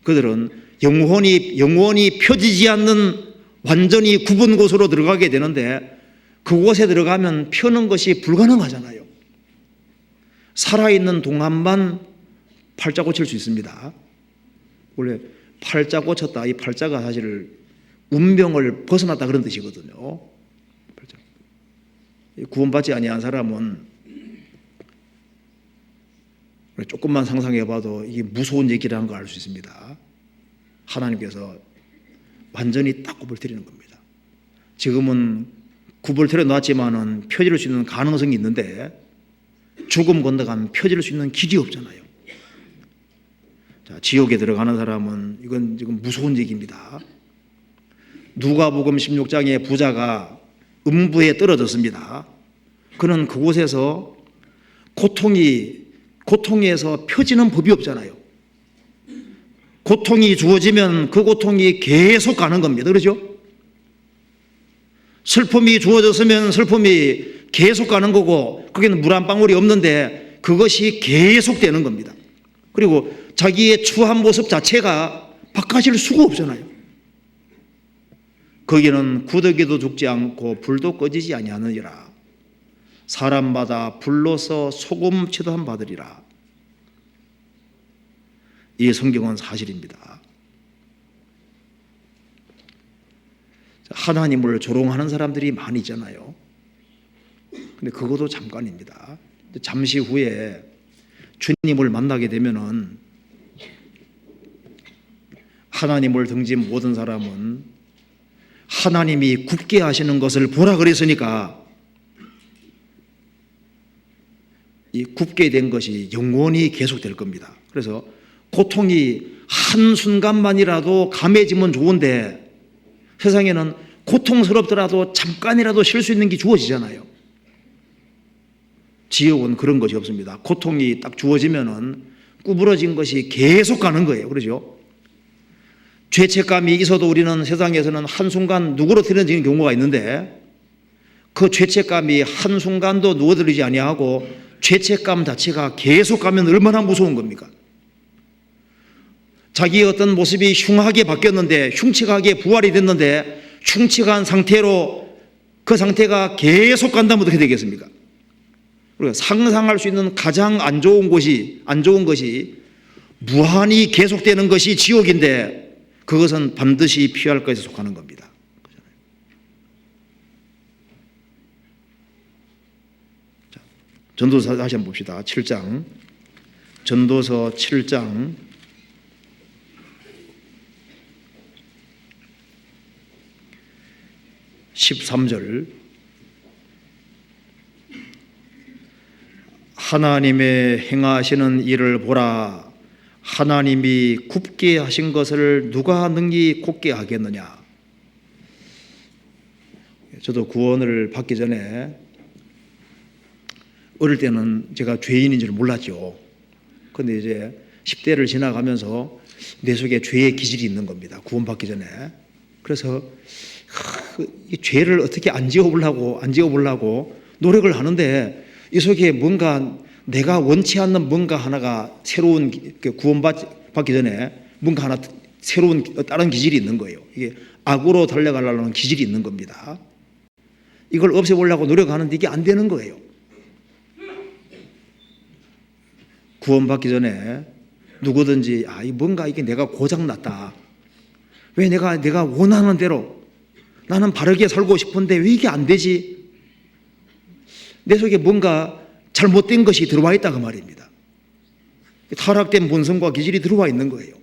그들은 영원히 펴지지 않는 완전히 굽은 곳으로 들어가게 되는데, 그곳에 들어가면 펴는 것이 불가능하잖아요. 살아있는 동안만 팔자 고칠 수 있습니다. 원래 팔자 고쳤다, 이 팔자가 사실 운명을 벗어났다 그런 뜻이거든요. 구원받지 아니한 사람은 조금만 상상해봐도 이게 무서운 얘기라는 걸 알 수 있습니다. 하나님께서 완전히 딱 굽을 들이는 겁니다. 지금은 굽을 들여 놨지만은 펴질 수 있는 가능성이 있는데, 죽음 건너가면 펴질 수 있는 길이 없잖아요. 자, 지옥에 들어가는 사람은 이건 지금 무서운 얘기입니다. 누가복음 16장의 부자가 음부에 떨어졌습니다. 그는 그곳에서 고통에서 펴지는 법이 없잖아요. 고통이 주어지면 그 고통이 계속 가는 겁니다. 그렇죠? 슬픔이 주어졌으면 슬픔이 계속 가는 거고, 거기는 물 한 방울이 없는데 그것이 계속 되는 겁니다. 그리고 자기의 추한 모습 자체가 바꿔질 수가 없잖아요. 거기는 구더기도 죽지 않고 불도 꺼지지 아니하느니라. 사람마다 불로서 소금 치도함 받으리라. 이 성경은 사실입니다. 하나님을 조롱하는 사람들이 많이 있잖아요. 근데 그것도 잠깐입니다. 잠시 후에 주님을 만나게 되면은 하나님을 등진 모든 사람은 하나님이 굽게 하시는 것을 보라 그랬으니까 이 굽게 된 것이 영원히 계속될 겁니다. 그래서 고통이 한순간만이라도 감해지면 좋은데, 세상에는 고통스럽더라도 잠깐이라도 쉴 수 있는 게 주어지잖아요. 지옥은 그런 것이 없습니다. 고통이 딱 주어지면은 구부러진 것이 계속 가는 거예요. 그렇죠? 죄책감이 있어도 우리는 세상에서는 한순간 누그러뜨려지는 경우가 있는데, 그 죄책감이 한순간도 누그러뜨리지 아니하고 죄책감 자체가 계속 가면 얼마나 무서운 겁니까? 자기의 어떤 모습이 흉하게 바뀌었는데, 흉측하게 부활이 됐는데, 흉측한 상태로 그 상태가 계속 간다면 어떻게 되겠습니까? 우리가 상상할 수 있는 가장 안 좋은 것이 무한히 계속되는 것이 지옥인데, 그것은 반드시 피할 것에 속하는 겁니다. 자, 전도서 다시 한번 봅시다. 7장. 전도서 7장 13절. 하나님의 행하시는 일을 보라. 하나님이 굽게 하신 것을 누가 능히 곱게 하겠느냐. 저도 구원을 받기 전에 어릴 때는 제가 죄인인 줄 몰랐죠. 그런데 이제 10대를 지나가면서 내 속에 죄의 기질이 있는 겁니다. 구원받기 전에. 그래서 이 죄를 어떻게 안 지어보려고 노력을 하는데, 이 속에 뭔가 내가 원치 않는 뭔가 하나가 새로운, 구원받기 전에 뭔가 하나 새로운 다른 기질이 있는 거예요. 이게 악으로 달려가려는 기질이 있는 겁니다. 이걸 없애보려고 노력하는데 이게 안 되는 거예요. 구원받기 전에 누구든지 뭔가 이게 내가 고장났다. 왜 내가 원하는 대로 나는 바르게 살고 싶은데 왜 이게 안 되지? 내 속에 뭔가 잘못된 것이 들어와 있다 그 말입니다. 타락된 본성과 기질이 들어와 있는 거예요.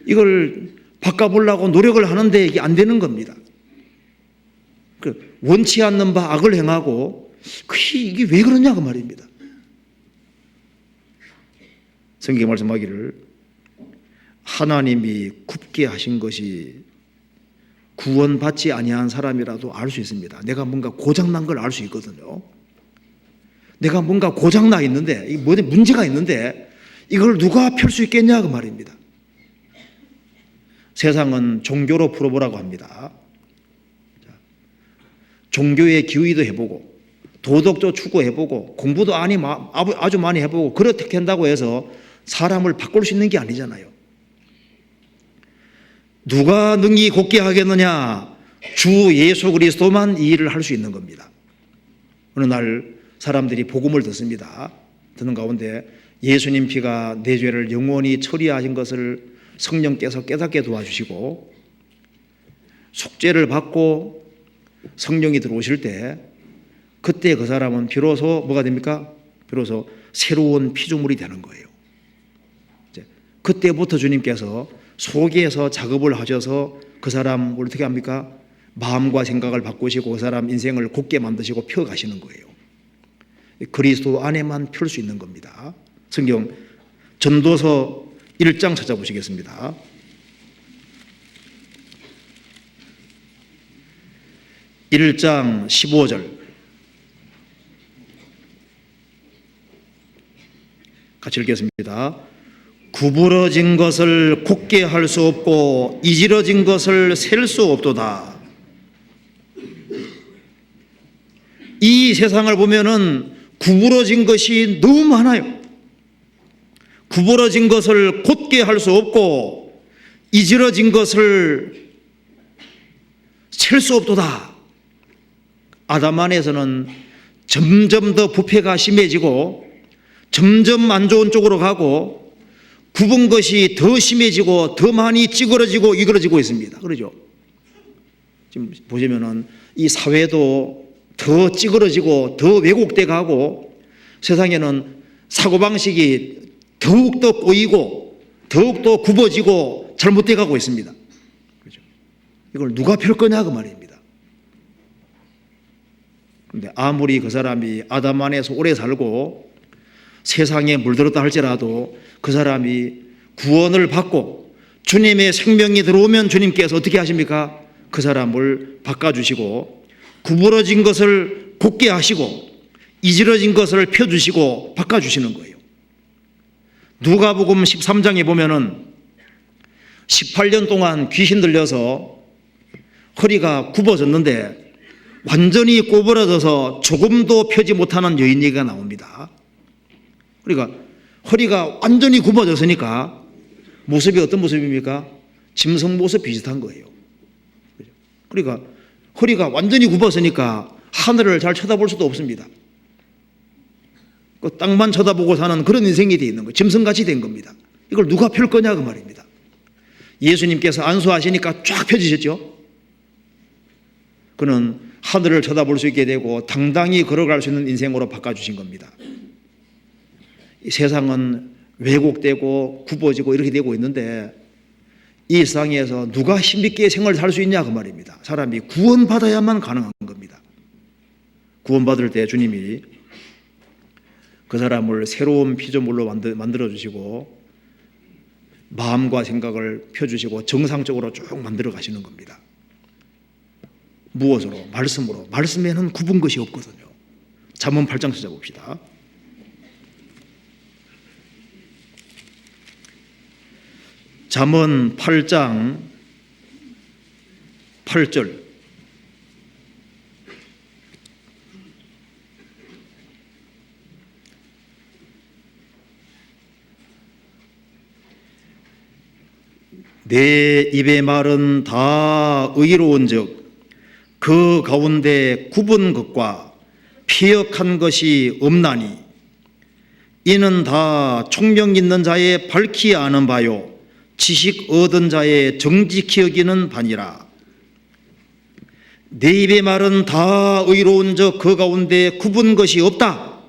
이걸 바꿔보려고 노력을 하는데 이게 안 되는 겁니다. 원치 않는 바 악을 행하고 이게 왜 그러냐 그 말입니다. 성경에 말씀하기를 하나님이 굽게 하신 것이 구원받지 아니한 사람이라도 알 수 있습니다. 내가 뭔가 고장난 걸 알 수 있거든요. 내가 뭔가 고장나 있는데 문제가 있는데 이걸 누가 펼 수 있겠냐 그 말입니다. 세상은 종교로 풀어보라고 합니다. 종교의 기의도 해보고 도덕도 추구해보고 공부도 아주 많이 해보고 그렇게 한다고 해서 사람을 바꿀 수 있는 게 아니잖아요. 누가 능히 곧게 하겠느냐? 주 예수 그리스도만 이 일을 할 수 있는 겁니다. 어느 날 사람들이 복음을 듣습니다. 듣는 가운데 예수님 피가 내 죄를 영원히 처리하신 것을 성령께서 깨닫게 도와주시고 속죄를 받고 성령이 들어오실 때 그때 그 사람은 비로소 뭐가 됩니까? 비로소 새로운 피조물이 되는 거예요. 그때부터 주님께서 속에서 작업을 하셔서 그 사람을 어떻게 합니까? 마음과 생각을 바꾸시고 그 사람 인생을 곧게 만드시고 펴가시는 거예요. 그리스도 안에만 펼 수 있는 겁니다. 성경 전도서 1장 찾아보시겠습니다. 1장 15절 같이 읽겠습니다. 구부러진 것을 곧게 할 수 없고 이지러진 것을 셀 수 없도다. 이 세상을 보면은 구부러진 것이 너무 많아요. 구부러진 것을 곧게 할 수 없고 이지러진 것을 셀 수 없도다. 아담 안에서는 점점 더 부패가 심해지고 점점 안 좋은 쪽으로 가고 굽은 것이 더 심해지고 더 많이 찌그러지고 이그러지고 있습니다. 그러죠? 지금 보시면은 이 사회도 더 찌그러지고 더 왜곡돼 가고 세상에는 사고방식이 더욱더 꼬이고 더욱더 굽어지고 잘못돼 가고 있습니다. 그렇죠? 이걸 누가 펼 거냐 그 말입니다. 그런데 아무리 그 사람이 아담 안에서 오래 살고 세상에 물들었다 할지라도 그 사람이 구원을 받고 주님의 생명이 들어오면 주님께서 어떻게 하십니까? 그 사람을 바꿔주시고 구부러진 것을 곧게 하시고 이지러진 것을 펴주시고 바꿔주시는 거예요. 누가복음 13장에 보면은 18년 동안 귀신 들려서 허리가 굽어졌는데 완전히 꼬부러져서 조금도 펴지 못하는 여인 얘기가 나옵니다. 그러니까 허리가 완전히 굽어졌으니까 모습이 어떤 모습입니까? 짐승 모습 비슷한 거예요. 그러니까 허리가 완전히 굽었으니까 하늘을 잘 쳐다볼 수도 없습니다. 그 땅만 쳐다보고 사는 그런 인생이 돼 있는 거예요. 짐승같이 된 겁니다. 이걸 누가 펼 거냐 그 말입니다. 예수님께서 안수하시니까 쫙 펴지셨죠. 그는 하늘을 쳐다볼 수 있게 되고 당당히 걸어갈 수 있는 인생으로 바꿔주신 겁니다. 이 세상은 왜곡되고 굽어지고 이렇게 되고 있는데 이 세상에서 누가 힘있게 생활을 살 수 있냐 그 말입니다. 사람이 구원받아야만 가능한 겁니다. 구원받을 때 주님이 그 사람을 새로운 피조물로 만들어주시고 마음과 생각을 펴주시고 정상적으로 쭉 만들어 가시는 겁니다. 무엇으로? 말씀으로. 말씀에는 굽은 것이 없거든요. 잠언 8장 찾아봅시다. 잠언 8장 8절 내 입의 말은 다 의로운즉 그 가운데 굽은 것과 피역한 것이 없나니 이는 다 총명 있는 자의 밝히 아는 바요 지식 얻은 자의 정직히 여기는 바니라. 내 입의 말은 다 의로운 적 그 가운데 굽은 것이 없다.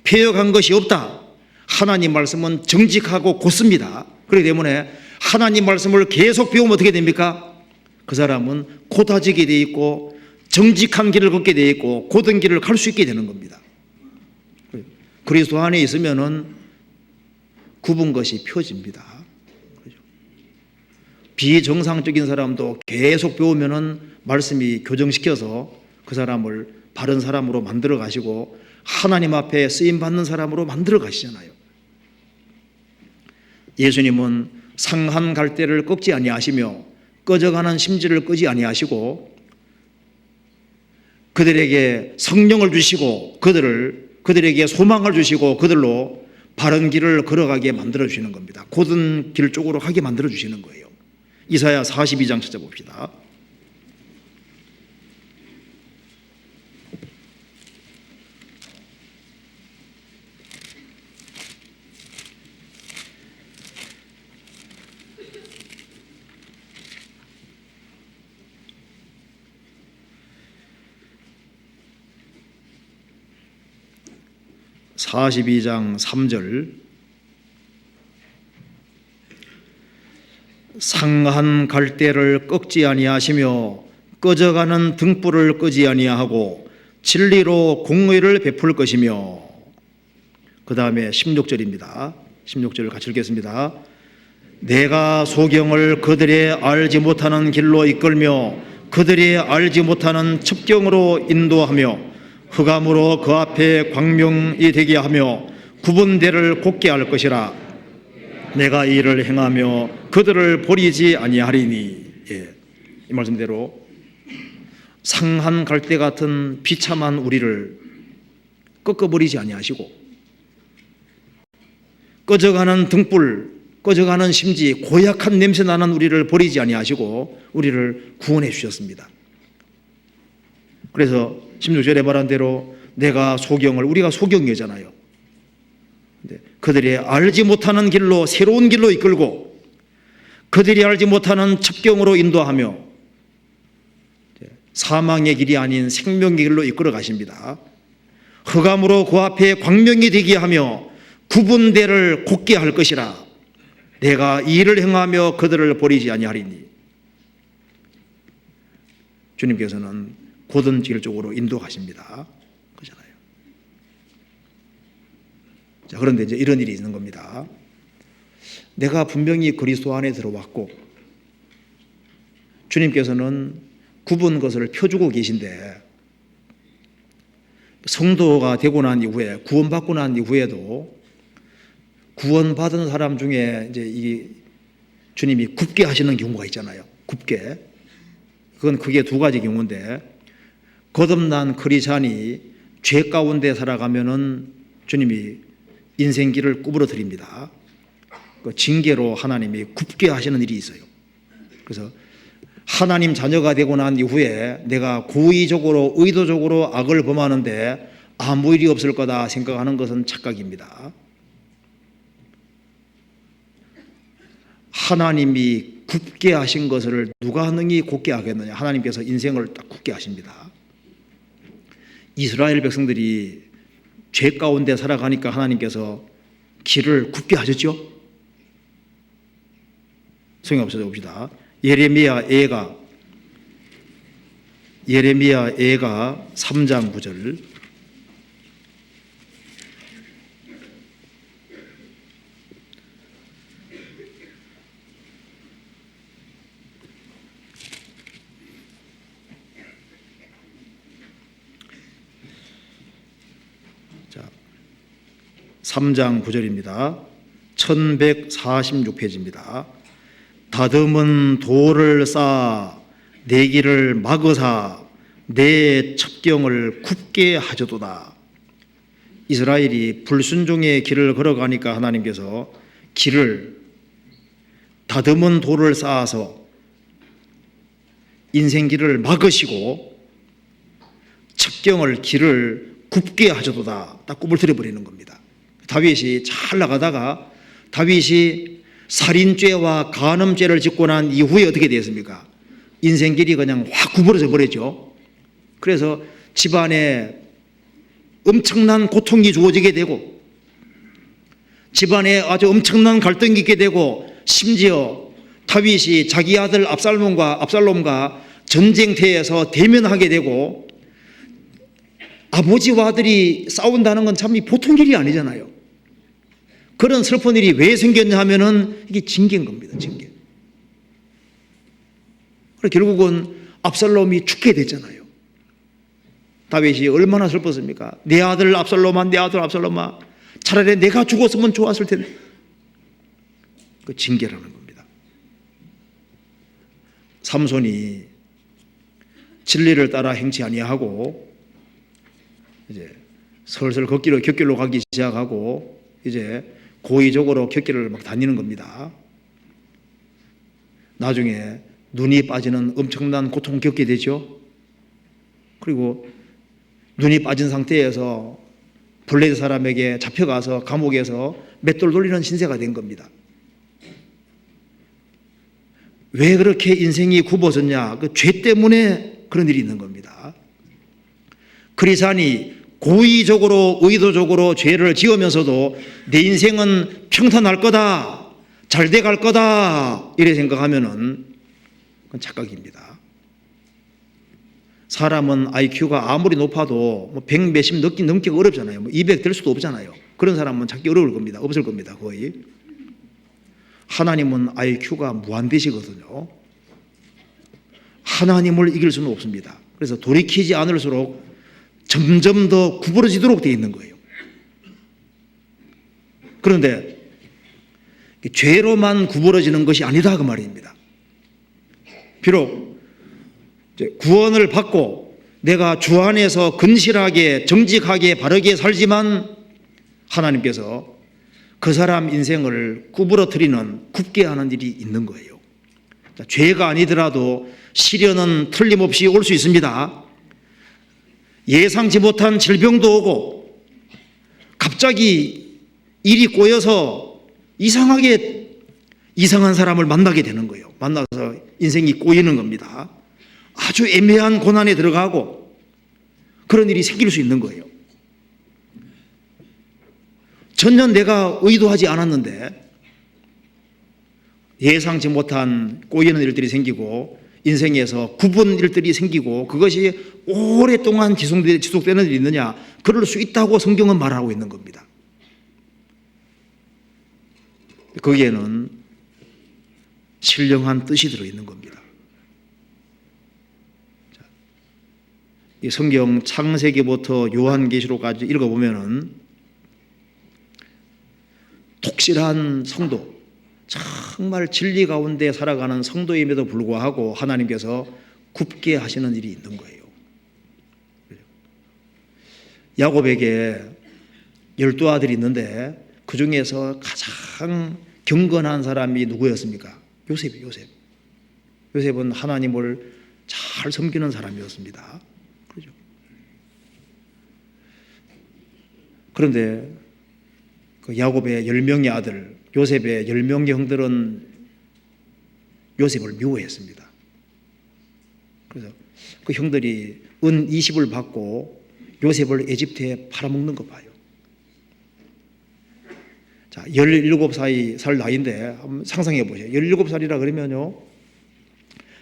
패역한 것이 없다. 하나님 말씀은 정직하고 곧습니다. 그렇기 때문에 하나님 말씀을 계속 배우면 어떻게 됩니까? 그 사람은 곧아지게 돼 있고 정직한 길을 걷게 돼 있고 곧은 길을 갈 수 있게 되는 겁니다. 그리스도 안에 있으면은 굽은 것이 펴집니다. 비정상적인 사람도 계속 배우면은 말씀이 교정시켜서 그 사람을 바른 사람으로 만들어 가시고 하나님 앞에 쓰임 받는 사람으로 만들어 가시잖아요. 예수님은 상한 갈대를 꺾지 아니하시며 꺼져가는 심지를 끄지 아니하시고 그들에게 성령을 주시고 그들에게 소망을 주시고 그들로 바른 길을 걸어가게 만들어 주시는 겁니다. 곧은 길 쪽으로 가게 만들어 주시는 거예요. 이사야 42장 찾아봅시다. (42장) 3절 상한 갈대를 꺾지 아니하시며 꺼져가는 등불을 끄지 아니하고 진리로 공의를 베풀 것이며 그 다음에 16절입니다. 16절을 같이 읽겠습니다. 내가 소경을 그들의 알지 못하는 길로 이끌며 그들의 알지 못하는 첩경으로 인도하며 흑암으로 그 앞에 광명이 되게 하며 굽은 데를 곧게 할 것이라. 내가 이 일을 행하며 그들을 버리지 아니하리니. 이 말씀대로 상한 갈대 같은 비참한 우리를 꺾어버리지 아니하시고 꺼져가는 등불, 꺼져가는 심지, 고약한 냄새 나는 우리를 버리지 아니하시고 우리를 구원해 주셨습니다. 그래서 16절에 말한 대로 내가 소경을, 우리가 소경이잖아요. 그들이 알지 못하는 길로, 새로운 길로 이끌고 그들이 알지 못하는 첩경으로 인도하며 사망의 길이 아닌 생명의 길로 이끌어 가십니다. 흑암으로 그 앞에 광명이 되게 하며 굽은 데를 곧게 할 것이라. 내가 이 일을 행하며 그들을 버리지 아니하리니. 주님께서는 곧은 길 쪽으로 인도하십니다. 그렇잖아요. 자, 그런데 이제 이런 일이 있는 겁니다. 내가 분명히 그리스도 안에 들어왔고 주님께서는 굽은 것을 펴주고 계신데 성도가 되고 난 이후에, 구원받고 난 이후에도 구원받은 사람 중에 이제 이 주님이 굽게 하시는 경우가 있잖아요. 굽게. 그건 크게 두 가지 경우인데, 거듭난 크리스찬이 죄 가운데 살아가면은 주님이 인생길을 구부러 드립니다. 그 징계로 하나님이 굽게 하시는 일이 있어요. 그래서 하나님 자녀가 되고 난 이후에 내가 고의적으로, 의도적으로 악을 범하는데 아무 일이 없을 거다 생각하는 것은 착각입니다. 하나님이 굽게 하신 것을 누가 능히 곧게 하겠느냐. 하나님께서 인생을 딱 굽게 하십니다. 이스라엘 백성들이 죄 가운데 살아가니까 하나님께서 길을 굽게 하셨죠. 성경 없어져 봅시다. 예레미야 애가 3장 9절. 자, 3장 9절입니다. 1146페이지입니다. 다듬은 돌을 쌓아 내 길을 막으사 내 첩경을 굽게 하셔도다. 이스라엘이 불순종의 길을 걸어가니까 하나님께서 길을, 다듬은 돌을 쌓아서 인생길을 막으시고 첩경을, 길을 굽게 하셔도다. 딱 굽을 들여버리는 겁니다. 다윗이 잘 나가다가 다윗이 살인죄와 간음죄를 짓고 난 이후에 어떻게 되었습니까? 인생길이 그냥 확 구부러져 버렸죠. 그래서 집안에 엄청난 고통이 주어지게 되고 집안에 아주 엄청난 갈등이 있게 되고 심지어 다윗이 자기 아들 압살롬과 전쟁터에서 대면하게 되고 아버지와 아들이 싸운다는 건 참 보통 일이 아니잖아요. 그런 슬픈 일이 왜 생겼냐 하면은 이게 징계인 겁니다. 징계. 결국은 압살롬이 죽게 됐잖아요. 다윗이 얼마나 슬펐습니까? 내 아들 압살롬아, 내 아들 압살롬아, 차라리 내가 죽었으면 좋았을 텐데. 그 징계라는 겁니다. 삼손이 진리를 따라 행치 아니하고 이제 슬슬 곁길로 가기 시작하고 이제 고의적으로 곁길을 막 다니는 겁니다. 나중에 눈이 빠지는 엄청난 고통을 겪게 되죠. 그리고 눈이 빠진 상태에서 블레셋 사람에게 잡혀가서 감옥에서 맷돌 돌리는 신세가 된 겁니다. 왜 그렇게 인생이 굽어졌냐? 그 죄 때문에 그런 일이 있는 겁니다. 크리스찬이 고의적으로 의도적으로 죄를 지으면서도 내 인생은 평탄할 거다, 잘 돼 갈 거다 이래 생각하면은 그건 착각입니다. 사람은 IQ가 아무리 높아도 100 몇십 넘기가 어렵잖아요. 200 될 수도 없잖아요. 그런 사람은 찾기 어려울 겁니다. 없을 겁니다. 거의. 하나님은 IQ가 무한대시거든요. 하나님을 이길 수는 없습니다. 그래서 돌이키지 않을수록 점점 더 구부러지도록 되어 있는 거예요. 그런데 죄로만 구부러지는 것이 아니다 그 말입니다. 비록 구원을 받고 내가 주 안에서 근실하게 정직하게 바르게 살지만 하나님께서 그 사람 인생을 구부러뜨리는 굽게 하는 일이 있는 거예요. 죄가 아니더라도 시련은 틀림없이 올 수 있습니다. 예상치 못한 질병도 오고 갑자기 일이 꼬여서 이상한 사람을 만나게 되는 거예요. 만나서 인생이 꼬이는 겁니다. 아주 애매한 고난에 들어가고 그런 일이 생길 수 있는 거예요. 전혀 내가 의도하지 않았는데 예상치 못한 꼬이는 일들이 생기고 인생에서 굽은 일들이 생기고 그것이 오랫동안 지속되는 일이 있느냐? 그럴 수 있다고 성경은 말하고 있는 겁니다. 거기에는 신령한 뜻이 들어있는 겁니다. 이 성경 창세기부터 요한계시록까지 읽어보면은 독실한 성도, 정말 진리 가운데 살아가는 성도임에도 불구하고 하나님께서 굽게 하시는 일이 있는 거예요. 야곱에게 12아들이 있는데 그 중에서 가장 경건한 사람이 누구였습니까? 요셉은 하나님을 잘 섬기는 사람이었습니다. 그렇죠? 그런데 그 야곱의 10명의 아들, 요셉의 10명의 형들은 요셉을 미워했습니다. 그래서 그 형들이 은 20을 받고 요셉을 에집트에 팔아먹는 거 봐요. 자, 17살 나이인데 한번 상상해 보세요. 17살이라 그러면요,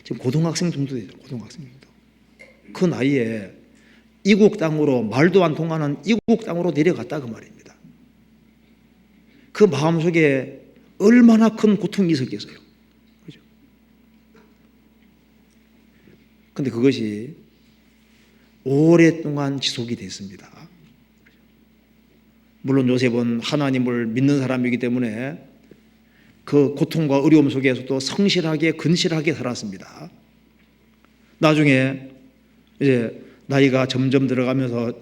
지금 고등학생 정도 되죠. 고등학생 정도. 그 나이에 이국 땅으로, 말도 안 통하는 이국 땅으로 내려갔다 그 말입니다. 그 마음속에 얼마나 큰 고통이 있었겠어요. 그죠? 근데 그것이 오랫동안 지속이 됐습니다. 물론 요셉은 하나님을 믿는 사람이기 때문에 그 고통과 어려움 속에서도 성실하게 근실하게 살았습니다. 나중에 이제 나이가 점점 들어가면서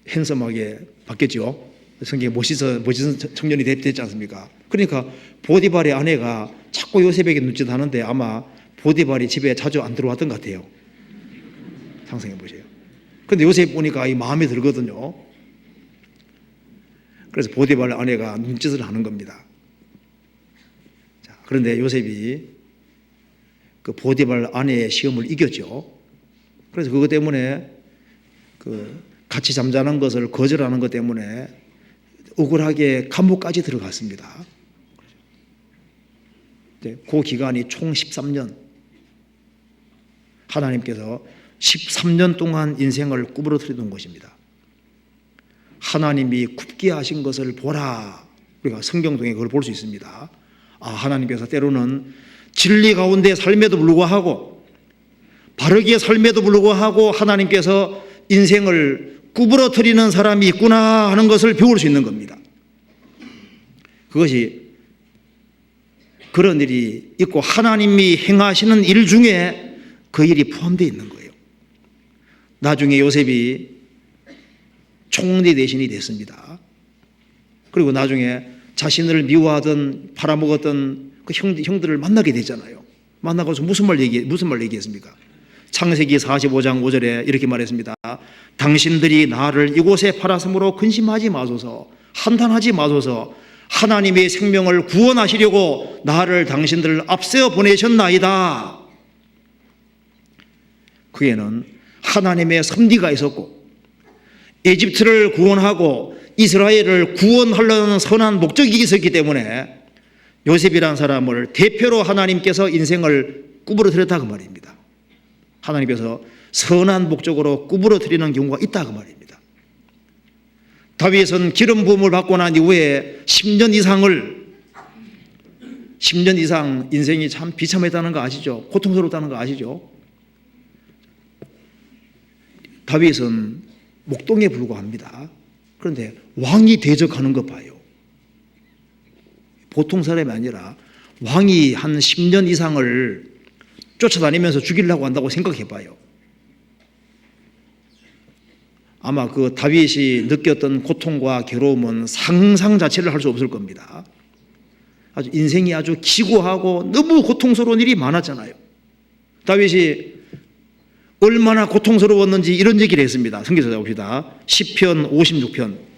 핸섬하게 바뀌었죠. 성경에 멋있는 청년이 됐지 않습니까? 그러니까 보디발의 아내가 자꾸 요셉에게 눈짓하는데 아마 보디발이 집에 자주 안 들어왔던 것 같아요. 상상해 보세요. 그런데 요셉 보니까 이 마음에 들거든요. 그래서 보디발 아내가 눈짓을 하는 겁니다. 자, 그런데 요셉이 그 보디발 아내의 시험을 이겼죠. 그래서 그것 때문에 그 같이 잠자는 것을 거절하는 것 때문에 억울하게 감옥까지 들어갔습니다. 그 기간이 총 13년. 하나님께서 13년 동안 인생을 구부러뜨려 놓은 것입니다. 하나님이 굽게 하신 것을 보라. 우리가 성경 통해 그걸 볼 수 있습니다. 하나님께서 때로는 진리 가운데 삶에도 불구하고 바르게 삶에도 불구하고 하나님께서 인생을 구부러뜨리는 사람이 있구나 하는 것을 배울 수 있는 겁니다. 그것이 그런 일이 있고 하나님이 행하시는 일 중에 그 일이 포함되어 있는 거예요. 나중에 요셉이 총리 대신이 됐습니다. 그리고 나중에 자신을 미워하던 팔아먹었던 그 형들을 만나게 되잖아요. 만나고서 무슨 말 얘기했습니까? 창세기 45장 5절에 이렇게 말했습니다. 당신들이 나를 이곳에 팔았으므로 근심하지 마소서, 한탄하지 마소서. 하나님의 생명을 구원하시려고 나를 당신들 앞세워 보내셨나이다. 그에는 하나님의 섭리가 있었고 에집트를 구원하고 이스라엘을 구원하려는 선한 목적이 있었기 때문에 요셉이라는 사람을 대표로 하나님께서 인생을 구부러뜨렸다 그 말입니다. 하나님께서 선한 목적으로 구부러뜨리는 경우가 있다 그 말입니다. 다윗은 기름 부음을 받고 난 이후에 10년 이상 인생이 참 비참했다는 거 아시죠? 고통스럽다는 거 아시죠? 다윗은 목동에 불과합니다. 그런데 왕이 대적하는 거 봐요. 보통 사람이 아니라 왕이 한 10년 이상을 쫓아다니면서 죽이려고 한다고 생각해 봐요. 아마 그 다윗이 느꼈던 고통과 괴로움은 상상 자체를 할 수 없을 겁니다. 아주 인생이 아주 기구하고 너무 고통스러운 일이 많았잖아요. 다윗이 얼마나 고통스러웠는지 이런 얘기를 했습니다. 성경 찾아봅시다. 시편 56편.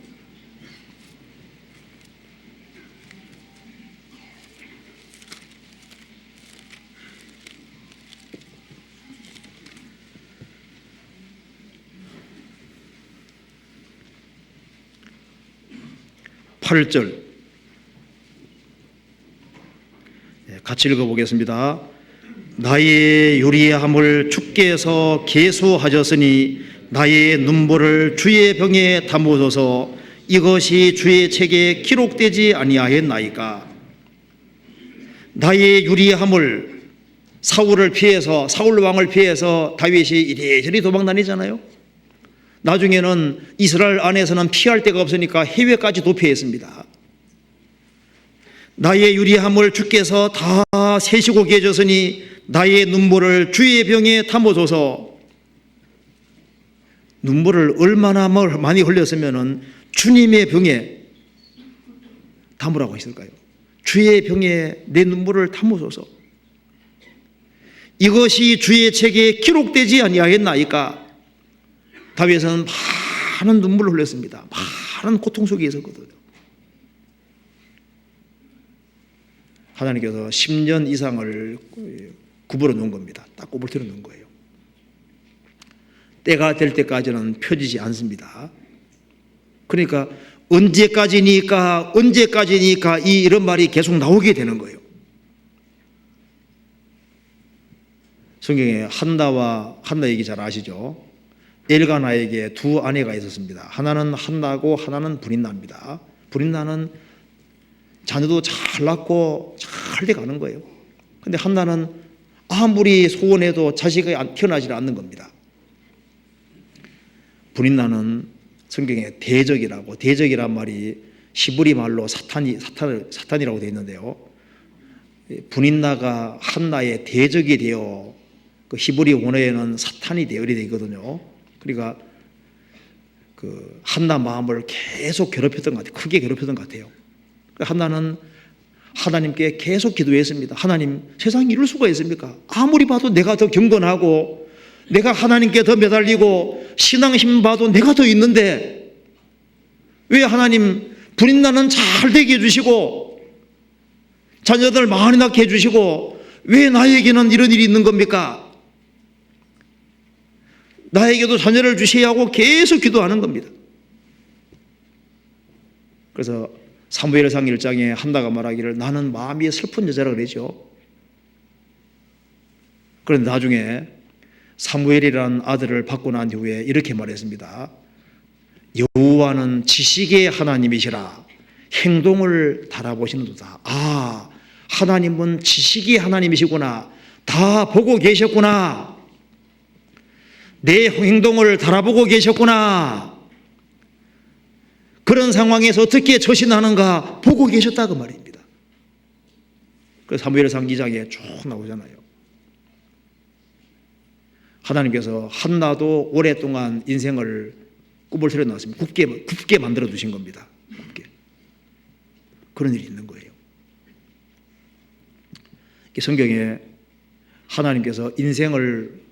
(8절) 같이 읽어보겠습니다. 나의 유리함을 주께서 계수하셨으니 나의 눈물을 주의 병에 담으소서. 이것이 주의 책에 기록되지 아니하였나이까. 나의 유리함을 사울 왕을 피해서 다윗이 이리저리 도망다니잖아요. 나중에는 이스라엘 안에서는 피할 데가 없으니까 해외까지 도피했습니다. 나의 유리함을 주께서 다 세시고 계셨으니 나의 눈물을 주의 병에 담아줘서. 눈물을 얼마나 많이 흘렸으면 주님의 병에 담으라고 했을까요? 주의 병에 내 눈물을 담으소서. 이것이 주의 책에 기록되지 아니하였나이까. 다윗은 많은 눈물을 흘렸습니다. 많은 고통 속에 있었거든요. 하나님께서 10년 이상을 구부러 놓은 겁니다. 딱 꼬불뜨려 놓은 거예요. 때가 될 때까지는 펴지지 않습니다. 그러니까 언제까지니까 이런 말이 계속 나오게 되는 거예요. 성경에 한나 얘기 잘 아시죠? 엘가나에게 두 아내가 있었습니다. 하나는 한나고 하나는 브린나입니다. 브린나는 자녀도 잘 낳고 잘 돼가는 거예요. 그런데 한나는 아무리 소원해도 자식이 태어나지 않는 겁니다. 브린나는 성경에 대적이란 말이 히브리 말로 사탄이라고 되어 있는데요. 브린나가 한나의 대적이 되어 그 히브리 원어에는 사탄이 되어 있거든요. 그러니까 그 한나 마음을 계속 괴롭혔던 것 같아요. 크게 괴롭혔던 것 같아요. 한나는 하나님께 계속 기도했습니다. 하나님, 세상이 이럴 수가 있습니까? 아무리 봐도 내가 더 경건하고 내가 하나님께 더 매달리고 신앙심 봐도 내가 더 있는데 왜 하나님 불인나는 잘 되게 해주시고 자녀들 많이 낳게 해주시고 왜 나에게는 이런 일이 있는 겁니까? 나에게도 자녀를 주셔야 하고 계속 기도하는 겁니다. 그래서 사무엘상 1장에 한나가 말하기를 나는 마음이 슬픈 여자라 그러죠. 그런데 나중에 사무엘이라는 아들을 받고 난 후에 이렇게 말했습니다. 여호와는 지식의 하나님이시라 행동을 달아보시는도다. 아, 하나님은 지식의 하나님이시구나. 다 보고 계셨구나. 내 행동을 달아보고 계셨구나. 그런 상황에서 어떻게 처신하는가 보고 계셨다 그 말입니다. 그 사무엘상 2장에 쭉 나오잖아요. 하나님께서 한나도 오랫동안 인생을 꿈을 세워놨습니다. 굽게 만들어 두신 겁니다. 굽게. 그런 일이 있는 거예요. 성경에 하나님께서 인생을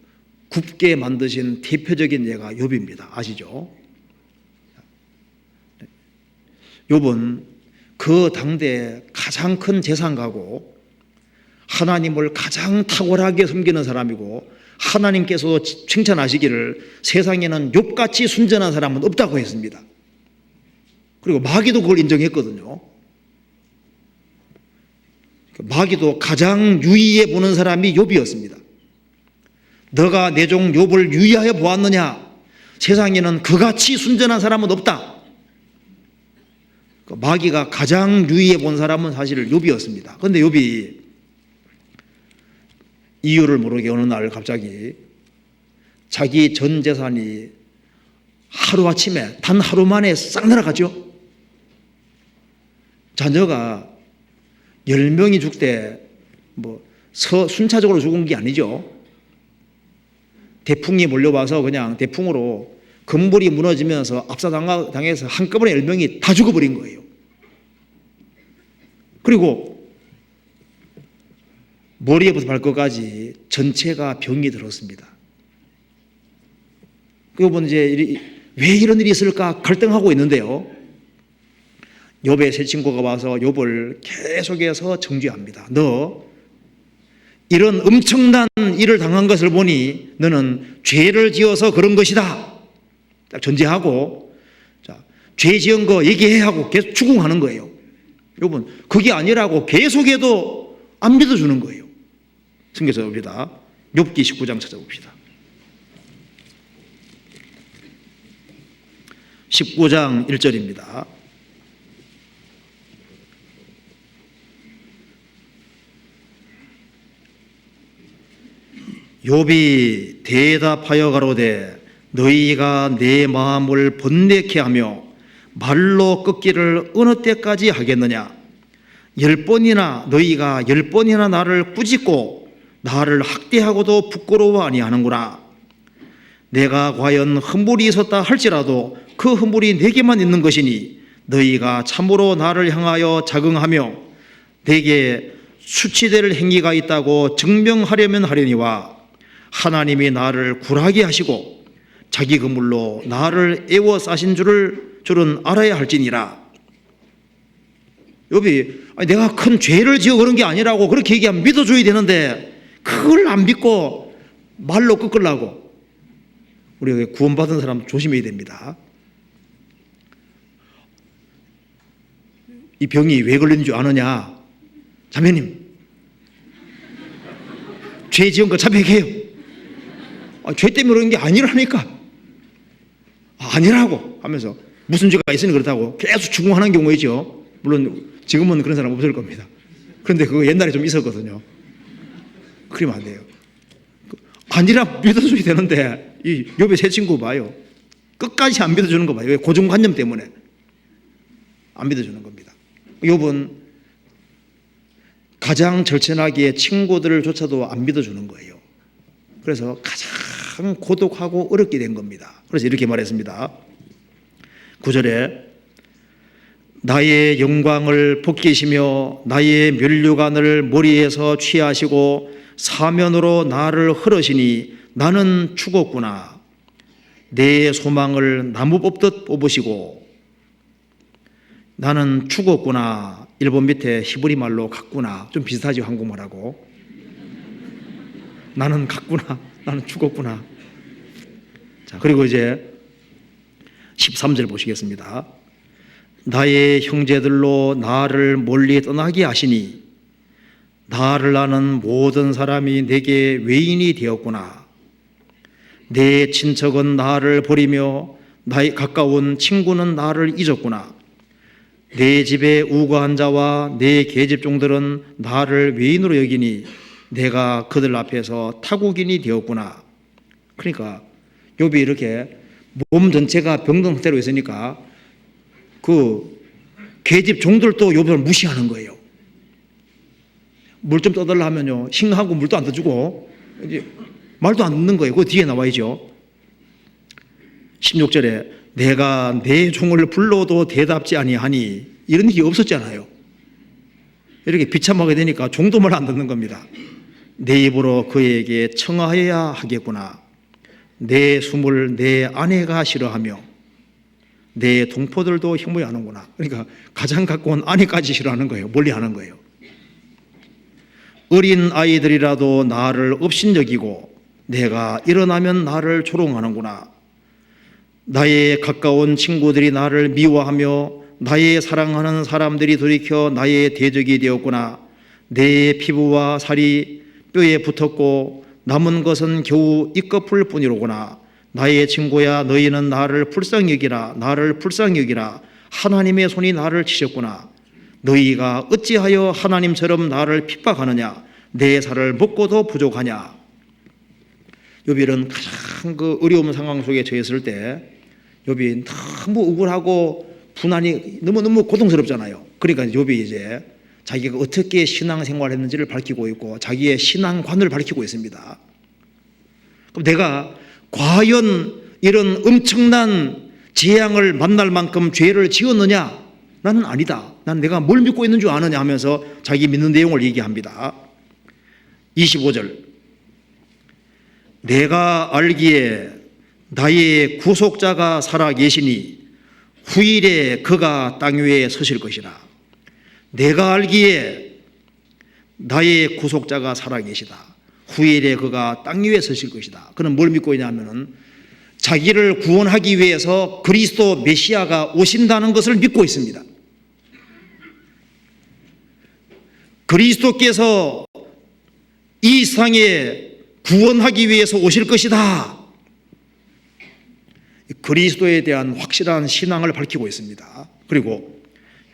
굽게 만드신 대표적인 예가 욥입니다. 아시죠? 욥은 그 당대에 가장 큰 재산가고 하나님을 가장 탁월하게 섬기는 사람이고 하나님께서 칭찬하시기를 세상에는 욥같이 순전한 사람은 없다고 했습니다. 그리고 마귀도 그걸 인정했거든요. 마귀도 가장 유의해 보는 사람이 욥이었습니다. 너가 내 종 욥을 유의하여 보았느냐? 세상에는 그같이 순전한 사람은 없다. 마귀가 가장 유의해 본 사람은 사실 욥이었습니다. 그런데 욥이 이유를 모르게 어느 날 갑자기 자기 전 재산이 하루아침에 단 하루 만에 싹 날아가죠. 자녀가 10명이 죽되 순차적으로 죽은 게 아니죠. 대풍이 몰려와서 그냥 대풍으로 건물이 무너지면서 압사당해서 한꺼번에 10명이 다 죽어버린 거예요. 그리고 머리에부터 발끝까지 전체가 병이 들었습니다. 그리고 이제 왜 이런 일이 있을까 갈등하고 있는데요. 욥의 세 친구가 와서 욥을 계속해서 정죄합니다. 너 이런 엄청난 일을 당한 것을 보니 너는 죄를 지어서 그런 것이다. 딱 전제하고 죄 지은 거 얘기해 하고 계속 추궁하는 거예요. 욥은 그게 아니라고 계속해도 안 믿어주는 거예요. 성경 찾아봅시다. 욥기 19장 찾아봅시다. 19장 1절입니다. 욥이 대답하여 가로되 너희가 내 마음을 번뇌케 하며 말로 꺾기를 어느 때까지 하겠느냐? 10번이나 너희가 10번이나 나를 꾸짖고 나를 학대하고도 부끄러워 아니하는구나. 내가 과연 흠불이 있었다 할지라도 그 흠불이 내게만 있는 것이니 너희가 참으로 나를 향하여 자긍하며 내게 수치될 행위가 있다고 증명하려면 하려니와 하나님이 나를 굴하게 하시고 자기 그물로 나를 애워싸신 줄은 알아야 할지니라. 욥이 내가 큰 죄를 지어 그런 게 아니라고 그렇게 얘기하면 믿어줘야 되는데 그걸 안 믿고 말로 꺾으려고. 우리가 구원받은 사람 조심해야 됩니다. 이 병이 왜 걸리는 줄 아느냐? 자매님, 죄 지은 거 자백해요. 죄 때문에 그런 게 아니라니까. 아니라고 하면서 무슨 죄가 있으니 그렇다고 계속 추궁하는 경우이죠. 물론 지금은 그런 사람 없을 겁니다. 그런데 그거 옛날에 좀 있었거든요. 그러면 안 돼요. 아니라 믿어줘야 되는데 이 욥의 세 친구 봐요. 끝까지 안 믿어주는 거 봐요. 왜? 고정관념 때문에 안 믿어주는 겁니다. 욥은 가장 절친하기에 친구들조차도 안 믿어주는 거예요. 그래서 가장 고독하고 어렵게 된 겁니다. 그래서 이렇게 말했습니다. 9절에 나의 영광을 벗기시며 나의 면류관을 머리에서 취하시고 사면으로 나를 흐르시니 나는 죽었구나. 내 소망을 나무 뽑듯 뽑으시고 나는 죽었구나. 일본 밑에 히브리 말로 갔구나. 좀 비슷하지, 한국말하고. 나는 갔구나. 나는 죽었구나. 자, 그리고 이제 13절 보시겠습니다. 나의 형제들로 나를 멀리 떠나게 하시니 나를 아는 모든 사람이 내게 외인이 되었구나. 내 친척은 나를 버리며 나의 가까운 친구는 나를 잊었구나. 내 집에 우거한 자와 내 계집종들은 나를 외인으로 여기니 내가 그들 앞에서 타국인이 되었구나. 그러니까 욥이 이렇게 몸 전체가 병든 상태로 있으니까 그 계집종들도 욥을 무시하는 거예요. 물 좀 떠달라 하면요, 싱하고 물도 안 떠주고 이제 말도 안 듣는 거예요. 그 뒤에 나와 있죠. 16절에 내가 내 종을 불러도 대답지 아니하니, 이런 일이 없었잖아요. 이렇게 비참하게 되니까 종도 말 안 듣는 겁니다. 내 입으로 그에게 청하여야 하겠구나. 내 숨을 내 아내가 싫어하며 내 동포들도 혐오하는구나. 그러니까 가장 가까운 아내까지 싫어하는 거예요. 멀리하는 거예요. 어린 아이들이라도 나를 업신여기고 내가 일어나면 나를 조롱하는구나. 나의 가까운 친구들이 나를 미워하며 나의 사랑하는 사람들이 돌이켜 나의 대적이 되었구나. 내 피부와 살이 뼈에 붙었고 남은 것은 겨우 이꺼풀 뿐이로구나. 나의 친구야, 너희는 나를 불쌍히 여기라. 나를 불쌍히 여기라. 하나님의 손이 나를 치셨구나. 너희가 어찌하여 하나님처럼 나를 핍박하느냐. 내 살을 먹고도 부족하냐. 욥이 이런 가장 그 어려운 상황 속에 처했을 때 욥이 너무 억울하고 분한이 너무너무 고통스럽잖아요. 그러니까 욥이 이제 자기가 어떻게 신앙생활을 했는지를 밝히고 있고 자기의 신앙관을 밝히고 있습니다. 그럼 내가 과연 이런 엄청난 재앙을 만날 만큼 죄를 지었느냐? 나는 아니다. 난 내가 뭘 믿고 있는 줄 아느냐 하면서 자기 믿는 내용을 얘기합니다. 25절, 내가 알기에 나의 구속자가 살아 계시니 후일에 그가 땅 위에 서실 것이라. 내가 알기에 나의 구속자가 살아 계시다. 후일에 그가 땅 위에 서실 것이다. 그는 뭘 믿고 있냐면은 자기를 구원하기 위해서 그리스도 메시아가 오신다는 것을 믿고 있습니다. 그리스도께서 이 세상에 구원하기 위해서 오실 것이다. 그리스도에 대한 확실한 신앙을 밝히고 있습니다. 그리고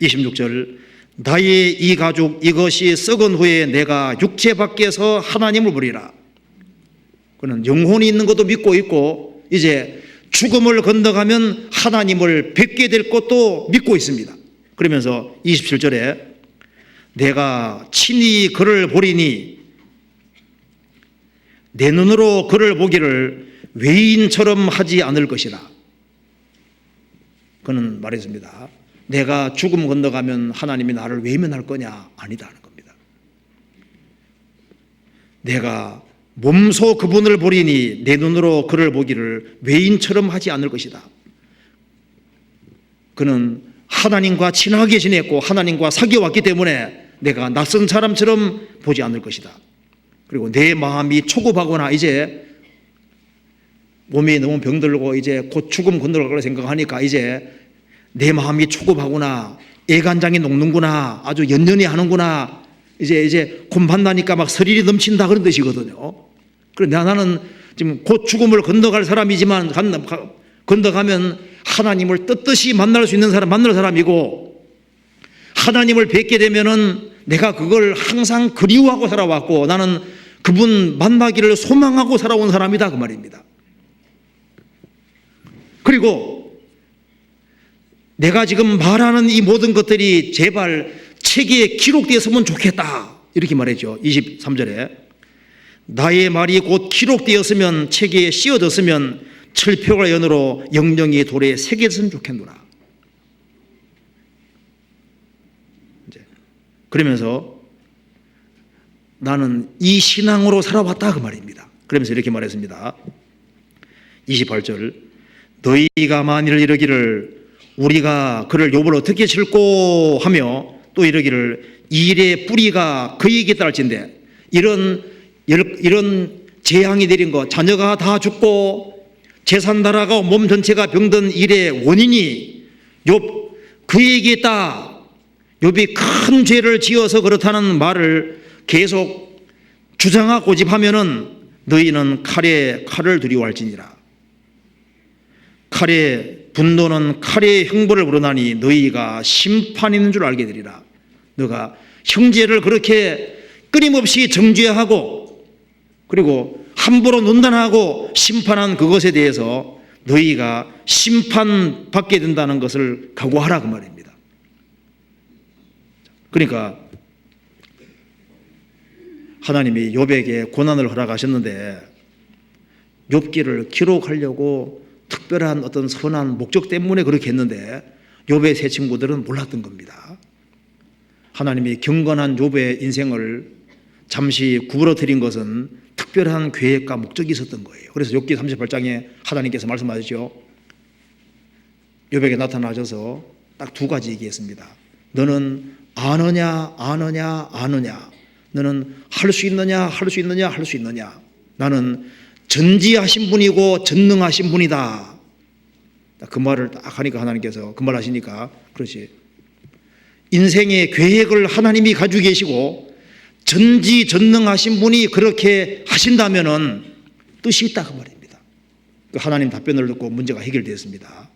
26절, 나의 이 가죽 이것이 썩은 후에 내가 육체 밖에서 하나님을 부리라. 그는 영혼이 있는 것도 믿고 있고 이제 죽음을 건너가면 하나님을 뵙게 될 것도 믿고 있습니다. 그러면서 27절에 내가 친히 그를 보리니 내 눈으로 그를 보기를 외인처럼 하지 않을 것이라. 그는 말했습니다. 내가 죽음 건너가면 하나님이 나를 외면할 거냐? 아니다 하는 겁니다. 내가 몸소 그분을 보리니 내 눈으로 그를 보기를 외인처럼 하지 않을 것이다. 그는 하나님과 친하게 지냈고 하나님과 사귀어왔기 때문에 내가 낯선 사람처럼 보지 않을 것이다. 그리고 내 마음이 초급하거나 이제 몸이 너무 병들고 이제 곧 죽음 건너갈 거라 생각하니까 이제 내 마음이 초급하구나, 애간장이 녹는구나, 아주 연연히 하는구나, 이제 곧 만나니까 막 설일이 넘친다 그런 뜻이거든요. 그래 나는 지금 곧 죽음을 건너갈 사람이지만 건너가면 하나님을 떳떳이 만날 수 있는 사람, 만날 사람이고 하나님을 뵙게 되면은 내가 그걸 항상 그리워하고 살아왔고 나는 그분 만나기를 소망하고 살아온 사람이다 그 말입니다. 그리고 내가 지금 말하는 이 모든 것들이 제발 책에 기록되었으면 좋겠다 이렇게 말했죠. 23절에 나의 말이 곧 기록되었으면 책에 씌어졌으면 철표가 연으로 영영이 돌에 새겨졌으면 좋겠노라. 그러면서 나는 이 신앙으로 살아왔다 그 말입니다. 그러면서 이렇게 말했습니다. 28절, 너희가 만일 이르기를 우리가 그를 욥을 어떻게 칠고 하며 또 이러기를 일의 뿌리가 그에게 있다할진대. 이런 재앙이 내린 것, 자녀가 다 죽고 재산 달아가고 몸 전체가 병든 일의 원인이 욥 그에게 있다. 욥이 큰 죄를 지어서 그렇다는 말을 계속 주장하고 고집하면은 너희는 칼을 두려워할지니라. 칼의 분노는 칼의 형벌을 부르나니 너희가 심판 있는 줄 알게 되리라. 너가 형제를 그렇게 끊임없이 정죄하고 그리고 함부로 논단하고 심판한 그것에 대해서 너희가 심판받게 된다는 것을 각오하라 그 말입니다. 그러니까 하나님이 욥에게 고난을 허락하셨는데 욥기를 기록하려고 특별한 어떤 선한 목적 때문에 그렇게 했는데 욥의 세 친구들은 몰랐던 겁니다. 하나님이 경건한 욥의 인생을 잠시 구부러뜨린 것은 특별한 계획과 목적이 있었던 거예요. 그래서 욥기 38장에 하나님께서 말씀하셨죠. 욥에게 나타나셔서 딱 두 가지 얘기했습니다. 너는 아느냐 아느냐 아느냐. 너는 할 수 있느냐 할 수 있느냐 할 수 있느냐. 나는 전지하신 분이고 전능하신 분이다. 그 말을 딱 하니까 하나님께서 그 말 하시니까 그렇지. 인생의 계획을 하나님이 가지고 계시고 전지전능하신 분이 그렇게 하신다면은 뜻이 있다 그 말입니다. 그 하나님 답변을 듣고 문제가 해결되었습니다.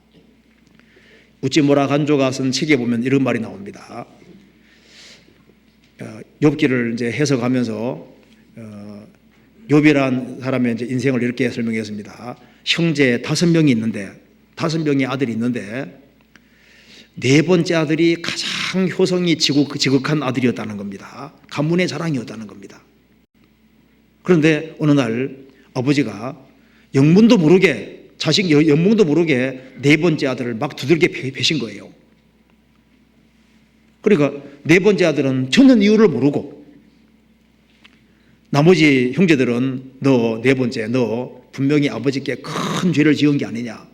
우찌모라 간조가 쓴 책에 보면 이런 말이 나옵니다. 욥기를 이제 해석하면서 욥이란 사람의 이제 인생을 이렇게 설명했습니다. 형제 5명이 있는데 5명의 아들이 있는데 네 번째 아들이 가장 효성이 지극한 아들이었다는 겁니다. 가문의 자랑이었다는 겁니다. 그런데 어느 날 아버지가 영문도 모르게 자식 영문도 모르게 네 번째 아들을 막 두들겨 패신 거예요. 그러니까 네 번째 아들은 전혀 이유를 모르고 나머지 형제들은 너 네 번째 너 분명히 아버지께 큰 죄를 지은 게 아니냐.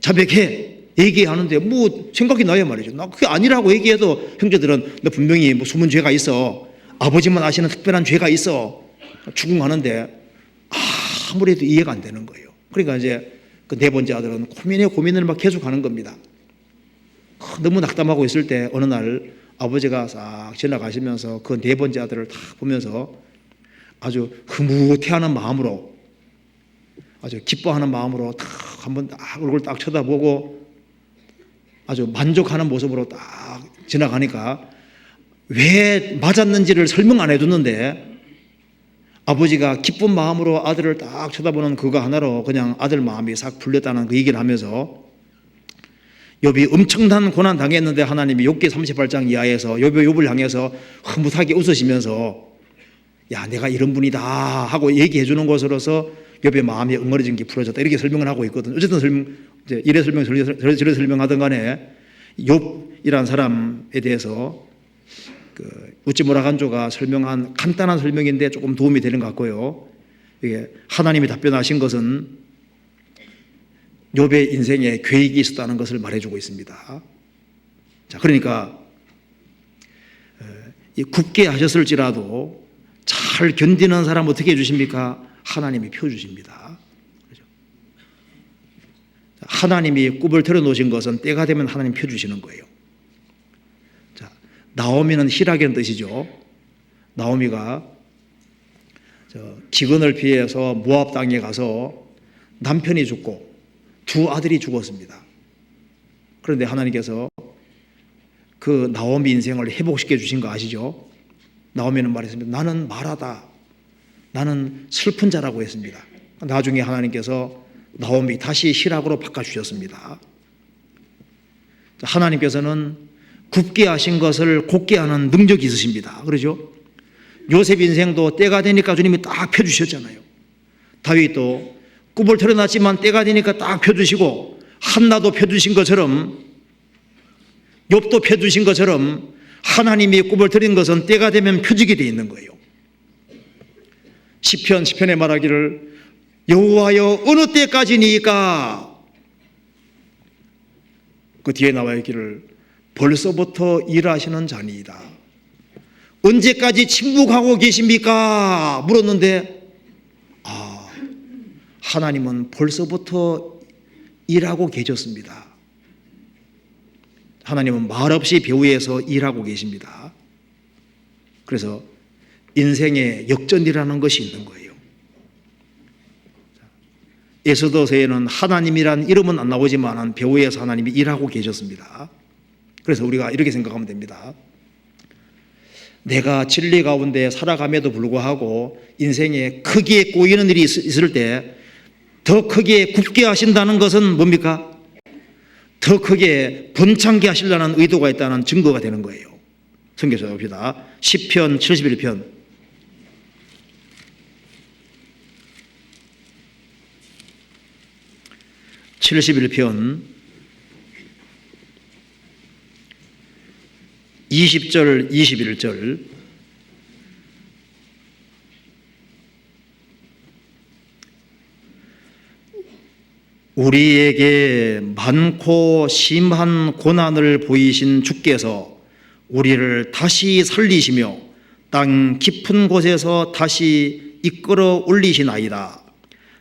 자백해 얘기하는데 뭐 생각이 나야 말이죠. 나 그게 아니라고 얘기해도 형제들은 너 분명히 뭐 숨은 죄가 있어. 아버지만 아시는 특별한 죄가 있어. 추궁하는데 아무래도 이해가 안 되는 거예요. 그러니까 이제 그 네 번째 아들은 고민을 막 계속하는 겁니다. 너무 낙담하고 있을 때 어느 날 아버지가 싹 지나가시면서 그 네 번째 아들을 딱 보면서 아주 흐뭇해하는 마음으로 아주 기뻐하는 마음으로 딱 한번 딱 얼굴 딱 쳐다보고 아주 만족하는 모습으로 딱 지나가니까 왜 맞았는지를 설명 안 해줬는데 아버지가 기쁜 마음으로 아들을 딱 쳐다보는 그거 하나로 그냥 아들 마음이 싹 풀렸다는 그 얘기를 하면서 욥이 엄청난 고난 당했는데 하나님이 욥기 38장 이하에서 욥을 향해서 흐뭇하게 웃으시면서 야 내가 이런 분이다 하고 얘기해 주는 것으로서 욥의 마음이 응어리진 게 풀어졌다 이렇게 설명을 하고 있거든요. 어쨌든 이래 설명 저래 설명하던 간에 욥이란 사람에 대해서 그 우찌모라 간조가 설명한 간단한 설명인데 조금 도움이 되는 것 같고요. 이게 하나님이 답변하신 것은 욥의 인생에 계획이 있었다는 것을 말해주고 있습니다. 자, 그러니까 굳게 하셨을지라도 잘 견디는 사람 어떻게 해주십니까? 하나님이 펴주십니다. 그렇죠? 하나님이 굽을 틀어놓으신 것은 때가 되면 하나님 펴주시는 거예요. 자, 나오미는 희락이라는 뜻이죠. 나오미가 기근을 피해서 모압 땅에 가서 남편이 죽고 두 아들이 죽었습니다. 그런데 하나님께서 그 나오미 인생을 회복시켜 주신 거 아시죠? 나오미는 말했습니다. 나는 말하다. 나는 슬픈 자라고 했습니다. 나중에 하나님께서 나오미 다시 희락으로 바꿔주셨습니다. 하나님께서는 굽게 하신 것을 곧게 하는 능력이 있으십니다. 그러죠? 요셉 인생도 때가 되니까 주님이 딱 펴주셨잖아요. 다윗도 굽을 틀어놨지만 때가 되니까 딱 펴주시고 한나도 펴주신 것처럼 욥도 펴주신 것처럼 하나님이 굽을 틀린 것은 때가 되면 펴지게 돼 있는 거예요. 시편에 말하기를 여호와여 어느 때까지니까 그 뒤에 나와 있기를 벌써부터 일하시는 자니이다. 언제까지 침묵하고 계십니까? 물었는데 하나님은 벌써부터 일하고 계셨습니다. 하나님은 말없이 배후에서 일하고 계십니다. 그래서 인생에 역전이라는 것이 있는 거예요. 에스더서에는 하나님이란 이름은 안 나오지만 배후에서 하나님이 일하고 계셨습니다. 그래서 우리가 이렇게 생각하면 됩니다. 내가 진리 가운데 살아감에도 불구하고 인생에 크게 꼬이는 일이 있을 때 더 크게 굳게 하신다는 것은 뭡니까? 더 크게 번창게 하시려는 의도가 있다는 증거가 되는 거예요. 성경 찾아봅시다. 시편 71편 71편 20절 21절 우리에게 많고 심한 고난을 보이신 주께서 우리를 다시 살리시며 땅 깊은 곳에서 다시 이끌어 올리시나이다.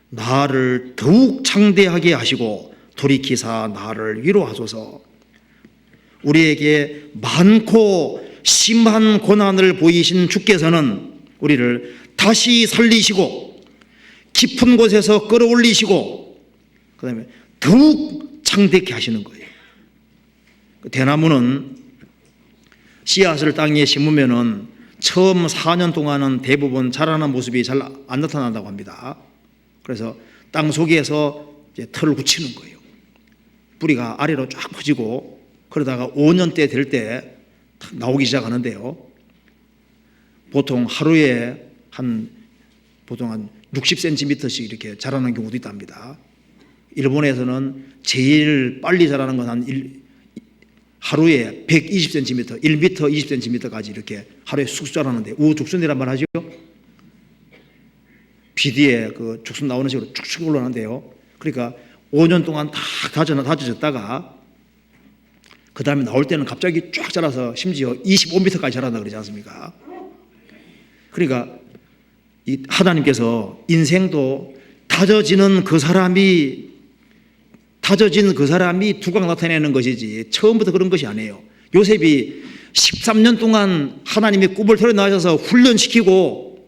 나를 더욱 창대하게 하시고 돌이키사 나를 위로하소서. 우리에게 많고 심한 고난을 보이신 주께서는 우리를 다시 살리시고 깊은 곳에서 끌어올리시고 그 다음에 더욱 창대케 하시는 거예요. 대나무는 씨앗을 땅에 심으면은 처음 4년 동안은 대부분 자라는 모습이 잘 안 나타난다고 합니다. 그래서 땅 속에서 이제 털을 굳히는 거예요. 뿌리가 아래로 쫙 퍼지고 그러다가 5년째 될 때 나오기 시작하는데요. 보통 하루에 보통 한 60cm씩 이렇게 자라는 경우도 있답니다. 일본에서는 제일 빨리 자라는 건 하루에 120cm, 1m 20cm까지 이렇게 하루에 쑥 자라는데 우죽순이란 말 하죠? 비디에 그 죽순 나오는 식으로 쭉쭉 올라가는데요. 그러니까 5년 동안 다 다져졌다가 그 다음에 나올 때는 갑자기 쫙 자라서 심지어 25m까지 자란다 그러지 않습니까? 그러니까 이 하나님께서 인생도 다져진 그 사람이 두각 나타내는 것이지 처음부터 그런 것이 아니에요. 요셉이 13년 동안 하나님의 꿈을 털어놔셔서 훈련시키고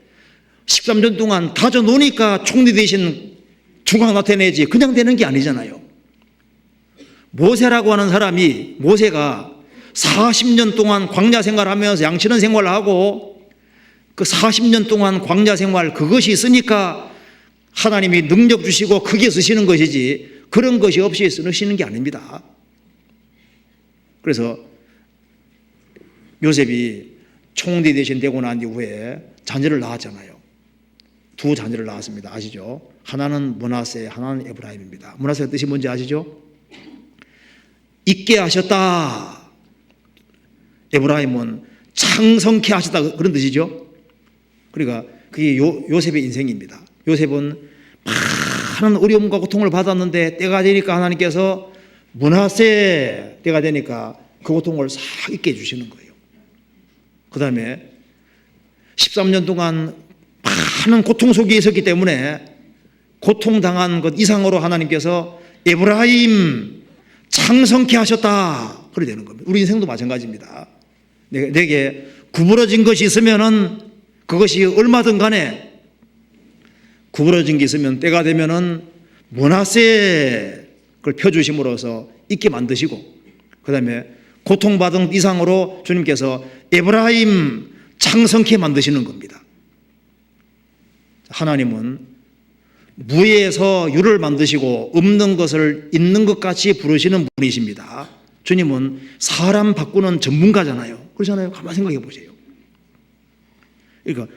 13년 동안 다져 놓으니까 총리 대신 두각 나타내지 그냥 되는 게 아니잖아요. 모세라고 하는 사람이 모세가 40년 동안 광야 생활하면서 양치는 생활을 하고 그 40년 동안 광야 생활 그것이 있으니까 하나님이 능력 주시고 크게 쓰시는 것이지 그런 것이 없이 쓰시는 게 아닙니다. 그래서 요셉이 총리 대신 되고 난 이후에 자녀를 낳았잖아요. 두 자녀를 낳았습니다. 아시죠? 하나는 므낫세, 하나는 에브라임입니다. 므낫세의 뜻이 뭔지 아시죠? 있게 하셨다. 에브라임은 창성케 하셨다 그런 뜻이죠. 그러니까 그게 요셉의 인생입니다. 요셉은 많은 어려움과 고통을 받았는데 때가 되니까 하나님께서 므낫세 때가 되니까 그 고통을 싹 잊게 해주시는 거예요. 그 다음에 13년 동안 많은 고통 속에 있었기 때문에 고통당한 것 이상으로 하나님께서 에브라임 창성케 하셨다 그래 되는 겁니다. 우리 인생도 마찬가지입니다. 내게 구부러진 것이 있으면은 그것이 얼마든 간에 구부러진 게 있으면 때가 되면은 므낫세 그걸 펴주심으로써 있게 만드시고 그 다음에 고통받은 이상으로 주님께서 에브라임 창성케 만드시는 겁니다. 하나님은 무에서 유를 만드시고 없는 것을 있는 것 같이 부르시는 분이십니다. 주님은 사람 바꾸는 전문가잖아요. 그렇잖아요. 가만히 생각해 보세요. 그러니까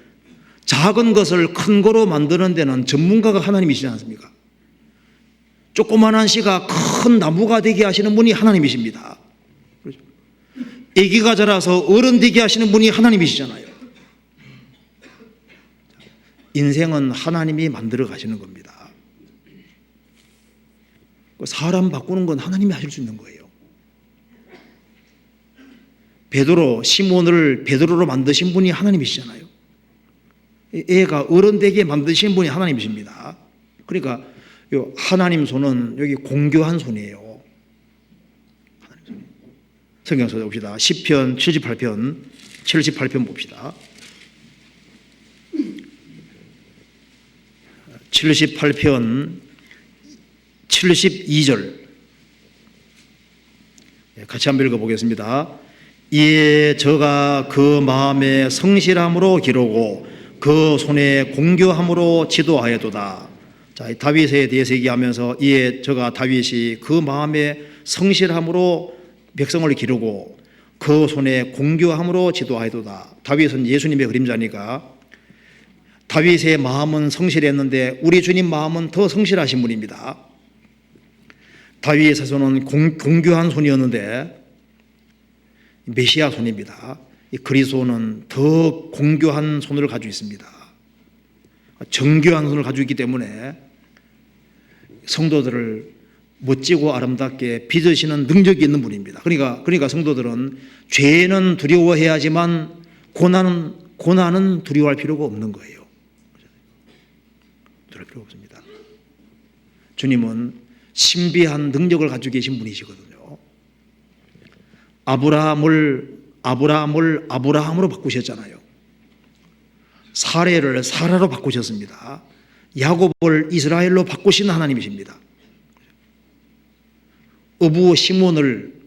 작은 것을 큰 거로 만드는 데는 전문가가 하나님이시지 않습니까? 조그만한 씨가 큰 나무가 되게 하시는 분이 하나님이십니다. 그렇죠? 아기가 자라서 어른 되게 하시는 분이 하나님이시잖아요. 인생은 하나님이 만들어 가시는 겁니다. 사람 바꾸는 건 하나님이 하실 수 있는 거예요. 시몬을 베드로로 만드신 분이 하나님이시잖아요. 애가 어른 되게 만드신 분이 하나님이십니다. 그러니까 요 하나님 손은 여기 공교한 손이에요. 성경 찾아봅시다. 시편 78편 봅시다. 78편 72절 같이 한번 읽어보겠습니다. 이에 저가 그 마음에 성실함으로 기르고 그 손에 공교함으로 지도하여도다. 자, 다윗에 대해서 얘기하면서 이에 저가 다윗이 그 마음에 성실함으로 백성을 기르고 그 손에 공교함으로 지도하여도다. 다윗은 예수님의 그림자니까 다윗의 마음은 성실했는데 우리 주님 마음은 더 성실하신 분입니다. 다윗의 손은 공교한 손이었는데 메시아 손입니다. 이 그리스도는 더 공교한 손을 가지고 있습니다. 정교한 손을 가지고 있기 때문에 성도들을 멋지고 아름답게 빚으시는 능력이 있는 분입니다. 그러니까 성도들은 죄는 두려워해야지만 고난은 두려워할 필요가 없는 거예요. 두려울 필요가 없습니다. 주님은 신비한 능력을 가지고 계신 분이시거든요. 아브라함을 아브라함으로 바꾸셨잖아요. 사례를 사라로 바꾸셨습니다. 야곱을 이스라엘로 바꾸신 하나님이십니다. 어부 시몬을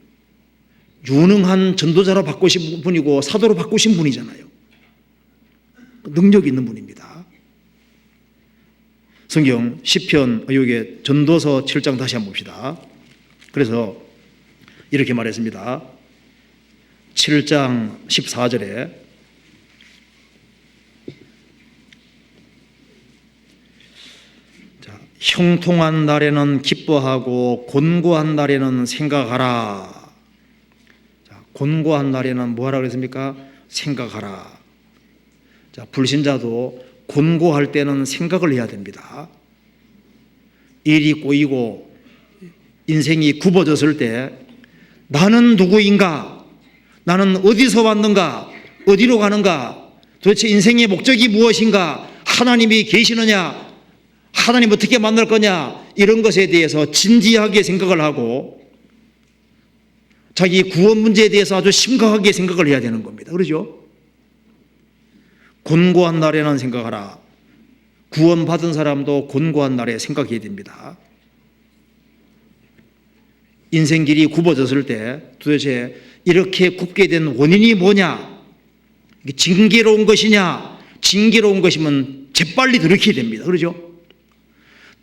유능한 전도자로 바꾸신 분이고 사도로 바꾸신 분이잖아요. 능력이 있는 분입니다. 성경 시편 여기 전도서 7장 다시 한번 봅시다. 그래서 이렇게 말했습니다. 7장 14절에 형통한 날에는 기뻐하고 곤고한 날에는 생각하라. 자, 곤고한 날에는 뭐 하라 그랬습니까? 생각하라. 자, 불신자도 곤고할 때는 생각을 해야 됩니다. 일이 꼬이고 인생이 굽어졌을 때 나는 누구인가? 나는 어디서 왔는가? 어디로 가는가? 도대체 인생의 목적이 무엇인가? 하나님이 계시느냐? 하나님 어떻게 만날 거냐? 이런 것에 대해서 진지하게 생각을 하고 자기 구원 문제에 대해서 아주 심각하게 생각을 해야 되는 겁니다. 그렇죠? 곤고한 날에는 생각하라. 구원받은 사람도 곤고한 날에 생각해야 됩니다. 인생길이 굽어졌을 때 도대체 이렇게 굽게 된 원인이 뭐냐? 징계로운 것이냐? 징계로운 것이면 재빨리 들이켜야 됩니다. 그렇죠?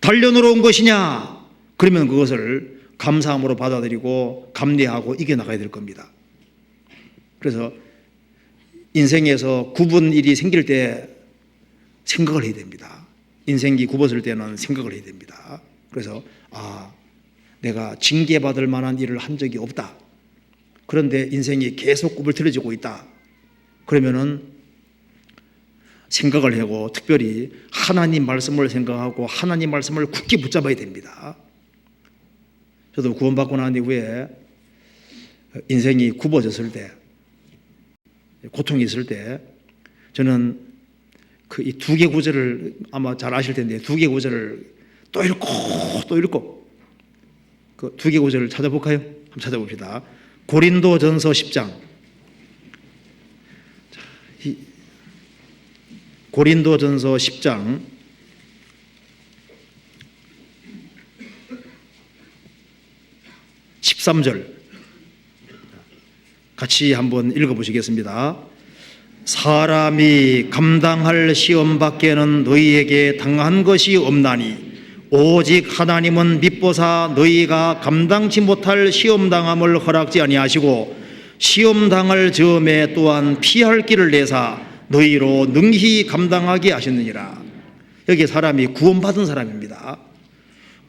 단련으로 온 것이냐? 그러면 그것을 감사함으로 받아들이고 감내하고 이겨나가야 될 겁니다. 그래서 인생에서 굽은 일이 생길 때 생각을 해야 됩니다. 인생이 굽었을 때는 생각을 해야 됩니다. 그래서 내가 징계받을 만한 일을 한 적이 없다. 그런데 인생이 계속 구불틀어지고 있다. 그러면은 생각을 하고 특별히 하나님 말씀을 생각하고 하나님 말씀을 굳게 붙잡아야 됩니다. 저도 구원받고 난 이후에 인생이 굽어졌을 때, 고통이 있을 때 저는 그 이 두 개 구절을 아마 잘 아실 텐데 두 개 구절을 또 읽고 그 두 개 구절을 찾아볼까요? 한번 찾아봅시다. 고린도전서 10장. 고린도전서 10장 13절 같이 한번 읽어보시겠습니다. 사람이 감당할 시험 밖에는 너희에게 당한 것이 없나니 오직 하나님은 밉보사 너희가 감당치 못할 시험 당함을 허락지 아니하시고 시험 당할 즈음에 또한 피할 길을 내사 너희로 능히 감당하게 하셨느니라. 여기 사람이 구원받은 사람입니다.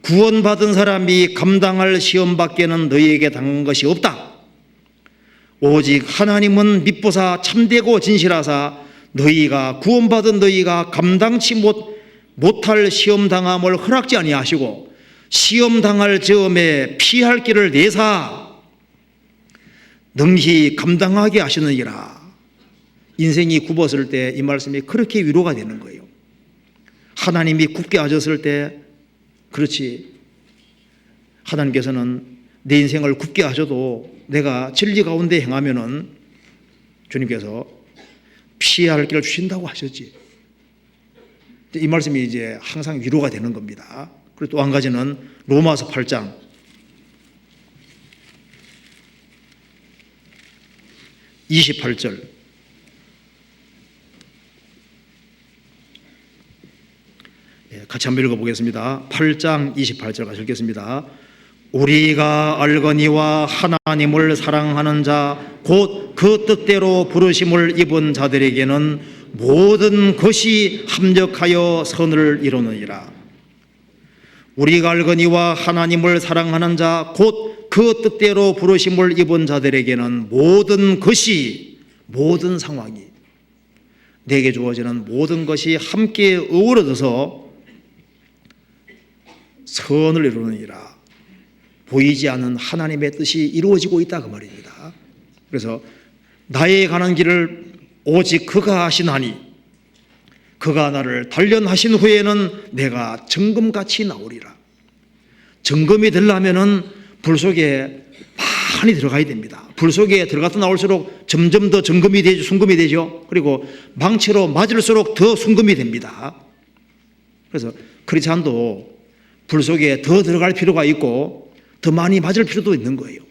구원받은 사람이 감당할 시험 밖에는 너희에게 당한 것이 없다. 오직 하나님은 밉보사 참되고 진실하사 너희가 구원받은 너희가 감당치 못할 시험 당함을 허락지 아니하시고 시험 당할 즈음에 피할 길을 내사 능히 감당하게 하시느니라. 인생이 굽었을 때 이 말씀이 그렇게 위로가 되는 거예요. 하나님이 굽게 하셨을 때, 그렇지, 하나님께서는 내 인생을 굽게 하셔도 내가 진리 가운데 행하면은 주님께서 피해야 할 길을 주신다고 하셨지. 이 말씀이 이제 항상 위로가 되는 겁니다. 그리고 또 한 가지는 로마서 8장 28절. 같이 한번 읽어보겠습니다. 8장 28절 같이 읽겠습니다. 우리가 알거니와 하나님을 사랑하는 자 곧 그 뜻대로 부르심을 입은 자들에게는 모든 것이 합력하여 선을 이루느니라. 우리가 알거니와 하나님을 사랑하는 자 곧 그 뜻대로 부르심을 입은 자들에게는 모든 것이, 모든 상황이, 내게 주어지는 모든 것이 함께 어우러져서 선을 이루느니라. 보이지 않는 하나님의 뜻이 이루어지고 있다 그 말입니다. 그래서 나의 가는 길을 오직 그가 하시나니 그가 나를 단련하신 후에는 내가 정금같이 나오리라. 정금이 되려면은 불 속에 많이 들어가야 됩니다. 불 속에 들어갔다 나올수록 점점 더 정금이 되죠, 순금이 되죠. 그리고 망치로 맞을수록 더 순금이 됩니다. 그래서 크리스찬도 불 속에 더 들어갈 필요가 있고 더 많이 맞을 필요도 있는 거예요.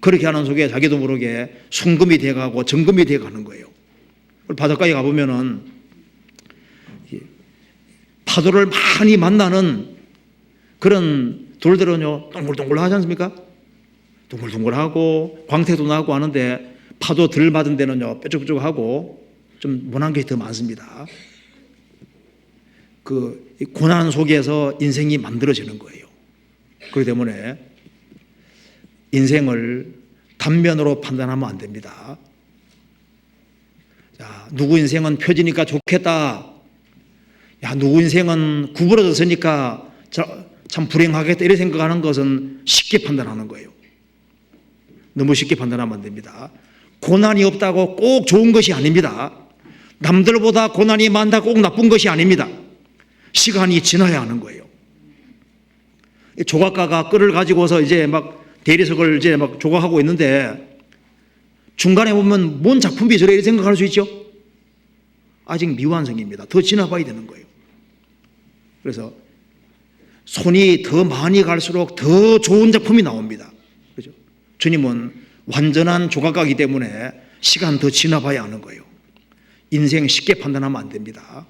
그렇게 하는 속에 자기도 모르게 순금이 돼가고 정금이 돼가는 거예요. 바닷가에 가보면은 파도를 많이 만나는 그런 돌들은요, 동글동글 하지 않습니까? 동글동글하고 광택도 나고 하는데 파도 덜 맞은 데는요, 뾰족뾰족하고 좀 모난 게 더 많습니다. 그 고난 속에서 인생이 만들어지는 거예요. 그렇기 때문에 인생을 단면으로 판단하면 안 됩니다. 자, 누구 인생은 펴지니까 좋겠다. 야, 누구 인생은 구부러졌으니까 참 불행하겠다. 이렇게 생각하는 것은 쉽게 판단하는 거예요. 너무 쉽게 판단하면 안 됩니다. 고난이 없다고 꼭 좋은 것이 아닙니다. 남들보다 고난이 많다고 꼭 나쁜 것이 아닙니다. 시간이 지나야 하는 거예요. 조각가가 끌을 가지고서 이제 막 대리석을 이제 막 조각하고 있는데 중간에 보면 뭔 작품이 저래 이렇게 생각할 수 있죠? 아직 미완성입니다. 더 지나봐야 되는 거예요. 그래서 손이 더 많이 갈수록 더 좋은 작품이 나옵니다. 그렇죠? 주님은 완전한 조각가이기 때문에 시간 더 지나봐야 하는 거예요. 인생 쉽게 판단하면 안 됩니다.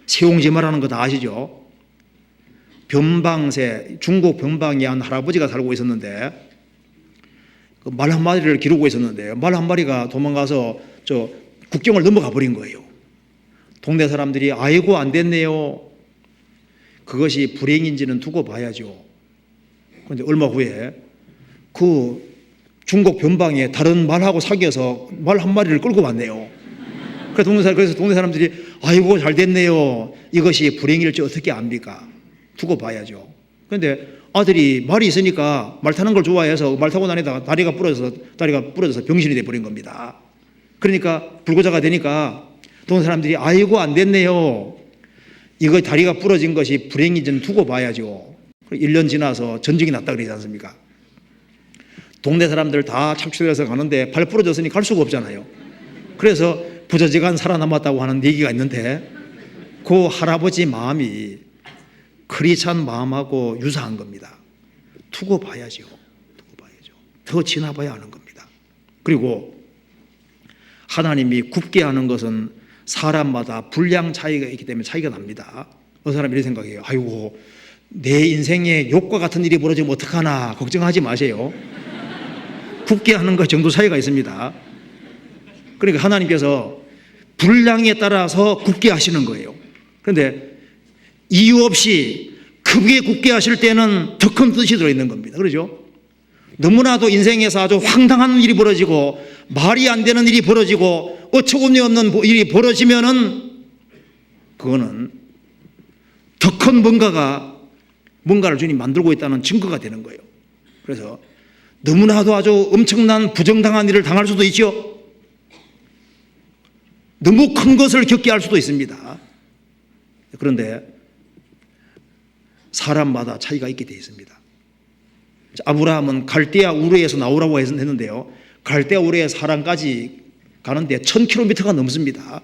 세옹지마라는 거 다 아시죠? 변방세, 중국 변방에 한 할아버지가 살고 있었는데 그 말 한 마리를 기르고 있었는데 말 한 마리가 도망가서 저 국경을 넘어가 버린 거예요. 동네 사람들이 아이고 안 됐네요. 그것이 불행인지는 두고 봐야죠. 그런데 얼마 후에 그 중국 변방에 다른 말하고 사귀어서 말 한 마리를 끌고 왔네요. 그래서 동네 사람들이 아이고 잘 됐네요. 이것이 불행일지 어떻게 압니까? 두고 봐야죠. 그런데 아들이 말이 있으니까 말 타는 걸 좋아해서 말 타고 다니다가 다리가 부러져서 병신이 돼버린 겁니다. 그러니까 불구자가 되니까 동네 사람들이 아이고 안 됐네요. 이거 다리가 부러진 것이 불행인지는 두고 봐야죠. 1년 지나서 전쟁이 났다 그러지 않습니까? 동네 사람들 다 착취해서 가는데 발 부러졌으니 갈 수가 없잖아요. 그래서 부저지간 살아남았다고 하는 얘기가 있는데 그 할아버지 마음이 크리스찬 마음하고 유사한 겁니다. 두고 봐야죠. 두고 봐야죠. 더 지나봐야 하는 겁니다. 그리고 하나님이 굽게 하는 것은 사람마다 분량 차이가 있기 때문에 차이가 납니다. 어떤 사람이 이렇게 생각해요. 아이고 내 인생에 욕과 같은 일이 벌어지면 어떡하나 걱정하지 마세요. 굽게 하는 것 정도 차이가 있습니다. 그러니까 하나님께서 분량에 따라서 굽게 하시는 거예요. 그런데 이유 없이 크게 굽게 하실 때는 더 큰 뜻이 들어있는 겁니다. 그렇죠? 너무나도 인생에서 아주 황당한 일이 벌어지고 말이 안 되는 일이 벌어지고 어처구니 없는 일이 벌어지면은 그거는 더 큰 뭔가를 주님 만들고 있다는 증거가 되는 거예요. 그래서 너무나도 아주 엄청난 부정당한 일을 당할 수도 있죠. 너무 큰 것을 겪게 할 수도 있습니다. 그런데 사람마다 차이가 있게 되어 있습니다. 아브라함은 갈대아 우르에서 나오라고 했는데요, 갈대아 우르의 사람까지 가는데 1000km가 넘습니다.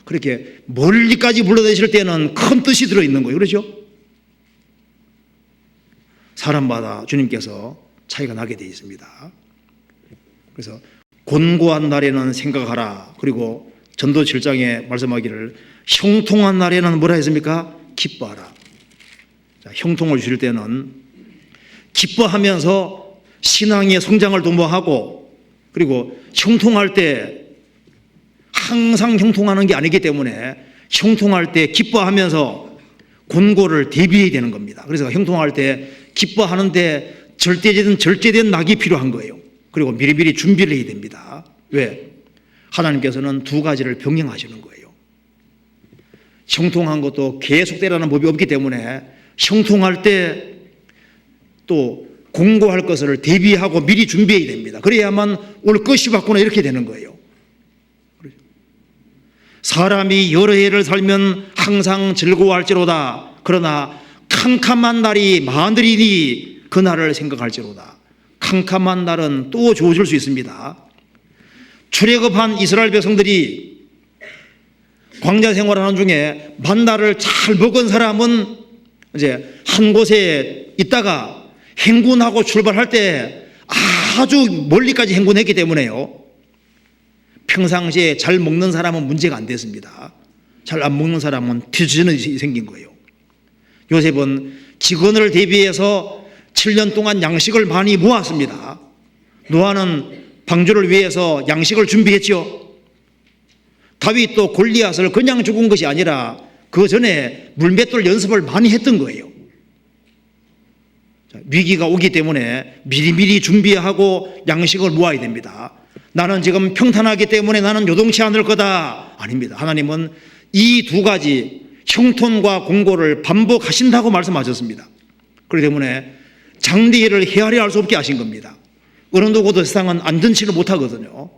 그렇게 멀리까지 불러내실 때는 큰 뜻이 들어있는 거예요. 그렇죠? 사람마다 주님께서 차이가 나게 되어 있습니다. 그래서 곤고한 날에는 생각하라. 그리고 전도 7장에 말씀하기를 형통한 날에는 뭐라 했습니까? 기뻐하라. 자, 형통을 주실 때는 기뻐하면서 신앙의 성장을 도모하고, 그리고 형통할 때 항상 형통하는 게 아니기 때문에 형통할 때 기뻐하면서 곤고를 대비해야 되는 겁니다. 그래서 형통할 때 기뻐하는데 절제된 낙이 필요한 거예요. 그리고 미리미리 준비를 해야 됩니다. 왜? 하나님께서는 두 가지를 병행하시는 거예요. 형통한 것도 계속되라는 법이 없기 때문에 형통할 때 또 공고할 것을 대비하고 미리 준비해야 됩니다. 그래야만 올 것이 받구나 이렇게 되는 거예요. 사람이 여러 해를 살면 항상 즐거워할지로다. 그러나 캄캄한 날이 많으리니 그날을 생각할지로다. 캄캄한 날은 또 좋아질 수 있습니다. 출애굽한 이스라엘 백성들이 광야 생활하는 중에 만나를 잘 먹은 사람은 이제 한 곳에 있다가 행군하고 출발할 때 아주 멀리까지 행군했기 때문에요, 평상시에 잘 먹는 사람은 문제가 안 됐습니다. 잘 안 먹는 사람은 뒤처지는 일이 생긴 거예요. 요셉은 직원을 대비해서 7년 동안 양식을 많이 모았습니다. 노아는 방주를 위해서 양식을 준비했죠. 다윗도 골리앗을 그냥 죽은 것이 아니라 그 전에 물맷돌 연습을 많이 했던 거예요. 위기가 오기 때문에 미리미리 준비하고 양식을 모아야 됩니다. 나는 지금 평탄하기 때문에 나는 요동치 않을 거다. 아닙니다. 하나님은 이 두 가지 형통과 공고를 반복하신다고 말씀하셨습니다. 그렇기 때문에 장대일을 헤아려 할 수 없게 하신 겁니다. 어느 누구도 세상은 안전치를 못하거든요.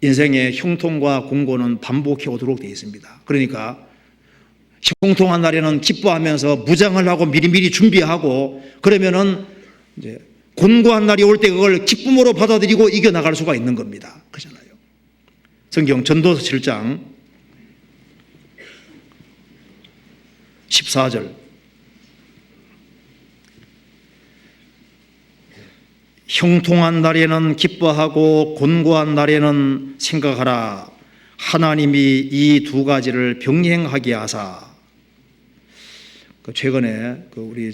인생의 형통과 공고는 반복해 오도록 되어 있습니다. 그러니까 형통한 날에는 기뻐하면서 무장을 하고 미리미리 준비하고, 그러면은 이제 곤고한 날이 올 때 그걸 기쁨으로 받아들이고 이겨나갈 수가 있는 겁니다. 그렇잖아요. 성경 전도서 7장 14절. 형통한 날에는 기뻐하고 곤고한 날에는 생각하라. 하나님이 이 두 가지를 병행하게 하사. 최근에 우리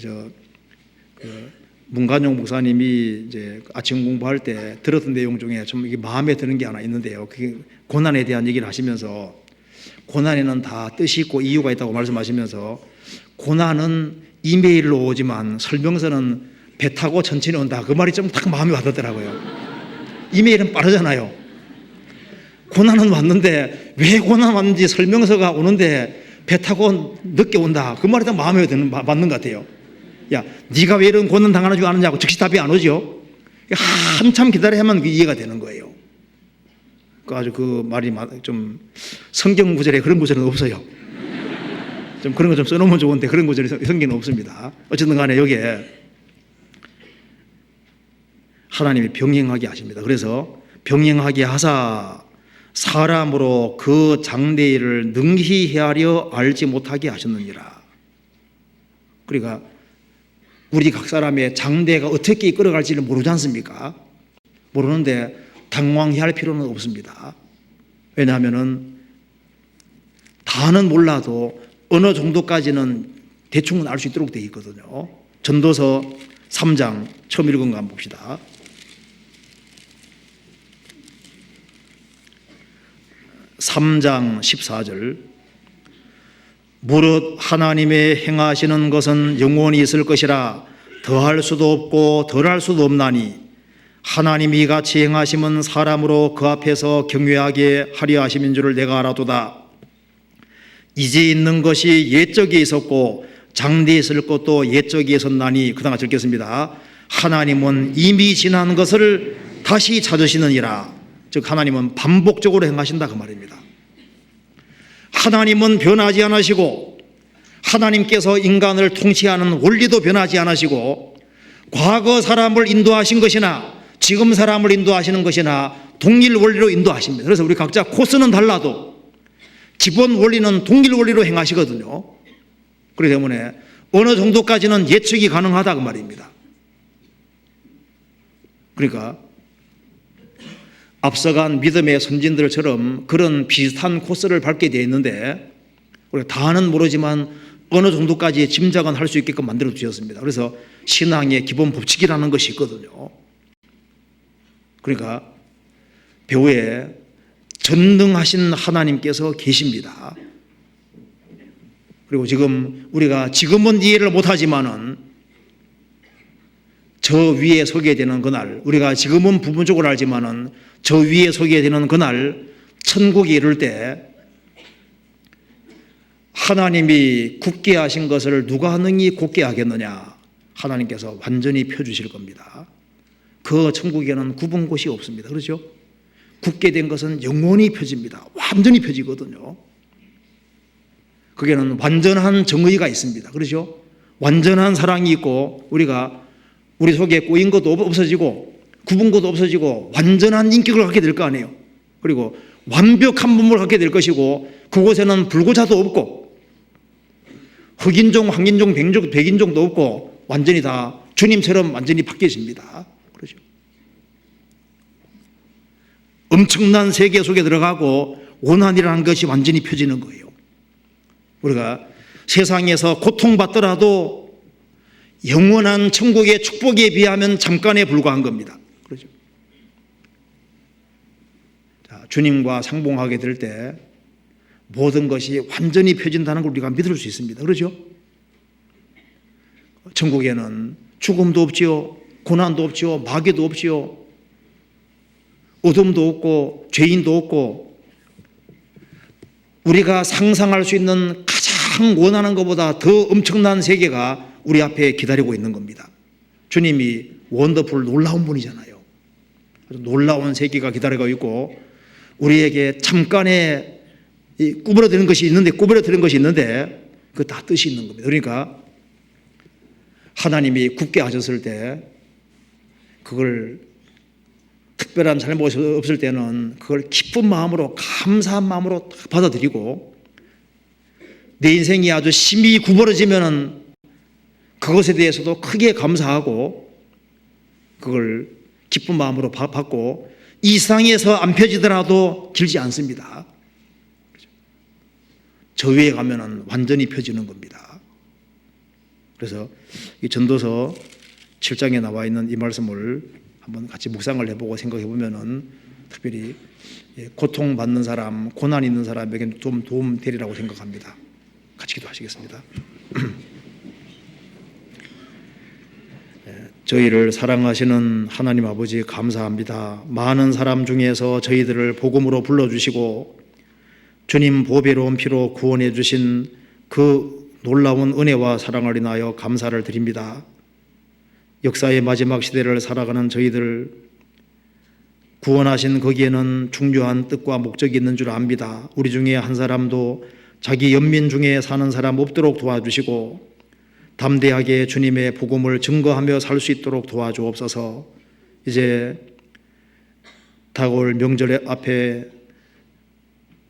문관용 목사님이 이제 아침 공부할 때 들었던 내용 중에 좀 이게 마음에 드는 게 하나 있는데요. 그게 고난에 대한 얘기를 하시면서, 고난에는 다 뜻이 있고 이유가 있다고 말씀하시면서, 고난은 이메일로 오지만 설명서는 배 타고 천천히 온다. 그 말이 좀 딱 마음에 와닿더라고요. 이메일은 빠르잖아요. 고난은 왔는데 왜 고난 왔는지 설명서가 오는데 배 타고 늦게 온다. 그 말이 딱 마음에 맞는 것 같아요. 야, 네가 왜 이런 고난 당하는 줄 아느냐고 즉시 답이 안 오죠. 한참 기다려야만 이해가 되는 거예요. 아주 그 말이 좀 성경 구절에 그런 구절은 없어요. 좀 그런 거 좀 써놓으면 좋은데 그런 구절이 성경은 없습니다. 어쨌든 간에 여기에 하나님이 병행하게 하십니다. 그래서 병행하게 하사 사람으로 그 장대일을 능히 헤아려 알지 못하게 하셨느니라. 그러니까 우리 각 사람의 장대가 어떻게 이끌어갈지를 모르지 않습니까? 모르는데 당황해야 할 필요는 없습니다. 왜냐하면 다는 몰라도 어느 정도까지는 대충은 알 수 있도록 되어 있거든요. 전도서 3장 처음 읽은 거 한번 봅시다. 3장 14절. 무릇 하나님의 행하시는 것은 영원히 있을 것이라 더할 수도 없고 덜할 수도 없나니 하나님이 같이 행하심은 사람으로 그 앞에서 경외하게 하려 하심인 줄을 내가 알아도다. 이제 있는 것이 옛적에 있었고 장대에 있을 것도 옛적에 있었나니. 그 다음에 읽겠습니다. 하나님은 이미 지난 것을 다시 찾으시느니라. 즉 하나님은 반복적으로 행하신다 그 말입니다. 하나님은 변하지 않으시고 하나님께서 인간을 통치하는 원리도 변하지 않으시고 과거 사람을 인도하신 것이나 지금 사람을 인도하시는 것이나 동일 원리로 인도하십니다. 그래서 우리 각자 코스는 달라도 기본 원리는 동일 원리로 행하시거든요. 그렇기 때문에 어느 정도까지는 예측이 가능하다 그 말입니다. 그러니까 앞서간 믿음의 선진들처럼 그런 비슷한 코스를 밟게 되어 있는데 우리가 다는 모르지만 어느 정도까지 짐작은 할 수 있게끔 만들어 주셨습니다. 그래서 신앙의 기본 법칙이라는 것이 있거든요. 그러니까 배후에 전능하신 하나님께서 계십니다. 그리고 우리가 지금은 이해를 못하지만은 저 위에 서게 되는 그날, 우리가 지금은 부분적으로 알지만은 저 위에 서게 되는 그날 천국에 이를 때 하나님이 굳게 하신 것을 누가 능히 곧게 하겠느냐? 하나님께서 완전히 펴주실 겁니다. 그 천국에는 굽은 곳이 없습니다. 그렇죠? 굳게 된 것은 영원히 펴집니다. 완전히 펴지거든요. 거기에는 완전한 정의가 있습니다. 그렇죠? 완전한 사랑이 있고 우리 속에 꼬인 것도 없어지고 굽은 것도 없어지고 완전한 인격을 갖게 될 거 아니에요. 그리고 완벽한 몸을 갖게 될 것이고 그곳에는 불구자도 없고 흑인종, 황인종, 백인종도 없고 완전히 다 주님처럼 완전히 바뀌어집니다. 그렇죠? 엄청난 세계 속에 들어가고 원한이라는 것이 완전히 펴지는 거예요. 우리가 세상에서 고통받더라도 영원한 천국의 축복에 비하면 잠깐에 불과한 겁니다. 그렇죠? 자, 주님과 상봉하게 될 때 모든 것이 완전히 펴진다는 걸 우리가 믿을 수 있습니다. 그렇죠? 천국에는 죽음도 없지요, 고난도 없지요, 마귀도 없지요, 어둠도 없고 죄인도 없고 우리가 상상할 수 있는 가장 원하는 것보다 더 엄청난 세계가 우리 앞에 기다리고 있는 겁니다. 주님이 원더풀 놀라운 분이잖아요. 놀라운 세계가 기다리고 있고 우리에게 잠깐의 구부러뜨리는 것이 있는데 그 다 뜻이 있는 겁니다. 그러니까 하나님이 굳게 하셨을 때 그걸 특별한 잘못이 없을 때는 그걸 기쁜 마음으로 감사한 마음으로 받아들이고 내 인생이 아주 심히 구부러지면은 그것에 대해서도 크게 감사하고 그걸 기쁜 마음으로 받고 이 세상에서 안 펴지더라도 길지 않습니다. 저 위에 가면은 완전히 펴지는 겁니다. 그래서 이 전도서 7장에 나와 있는 이 말씀을 한번 같이 묵상을 해보고 생각해 보면은 특별히 고통받는 사람, 고난 있는 사람에게 좀 도움 되리라고 생각합니다. 같이 기도하시겠습니다. 저희를 사랑하시는 하나님 아버지 감사합니다. 많은 사람 중에서 저희들을 복음으로 불러주시고 주님 보배로운 피로 구원해 주신 그 놀라운 은혜와 사랑을 인하여 감사를 드립니다. 역사의 마지막 시대를 살아가는 저희들 구원하신 거기에는 중요한 뜻과 목적이 있는 줄 압니다. 우리 중에 한 사람도 자기 연민 중에 사는 사람 없도록 도와주시고 담대하게 주님의 복음을 증거하며 살 수 있도록 도와주옵소서. 이제 다가올 명절 앞에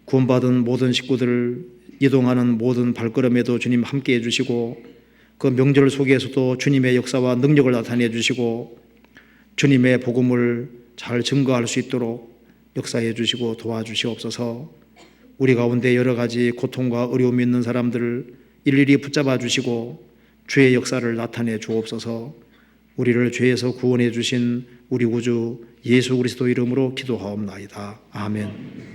구원받은 모든 식구들 이동하는 모든 발걸음에도 주님 함께해 주시고 그 명절 속에서도 주님의 역사와 능력을 나타내 주시고 주님의 복음을 잘 증거할 수 있도록 역사해 주시고 도와주시옵소서. 우리 가운데 여러 가지 고통과 어려움이 있는 사람들을 일일이 붙잡아 주시고 주의 역사를 나타내 주옵소서. 우리를 죄에서 구원해 주신 우리 구주 예수 그리스도 이름으로 기도하옵나이다. 아멘.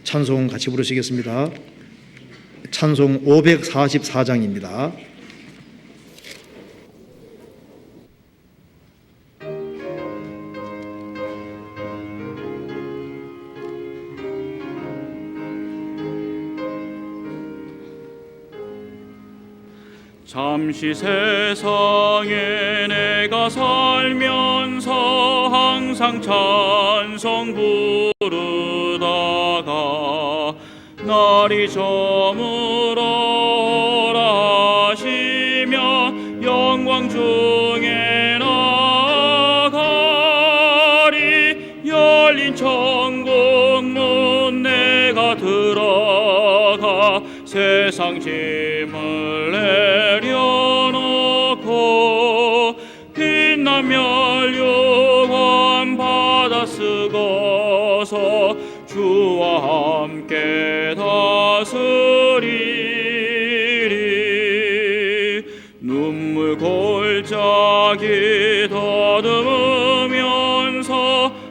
찬송 같이 부르시겠습니다. 찬송 544장입니다. 잠시 세상에 내가 살면서 항상 찬송 부르다가 날이 저물어라 하시며 영광 중에 나가리. 열린 천국 문 내가 들어가 세상 짐을 내려놓고 빛나며 영원 받아 쓰고서 주와 함께 다스리리. 눈물 골짜기 더듬으면서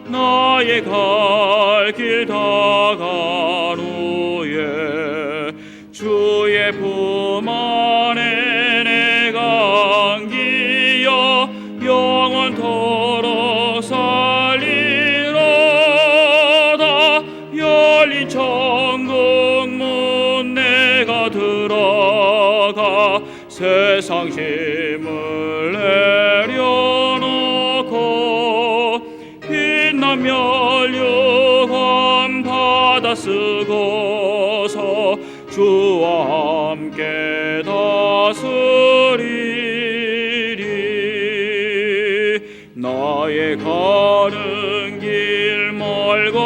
나의 갈 길 다간 후에 주의 품 안에 내가 안기어 영원토록 살리로다. 열린 천국 문 내가 들어가 세상 짐을 내려놓고 빛나며 영원 받아 쓰고서 주와 함께 다스리리. 나의 가는 길 멀고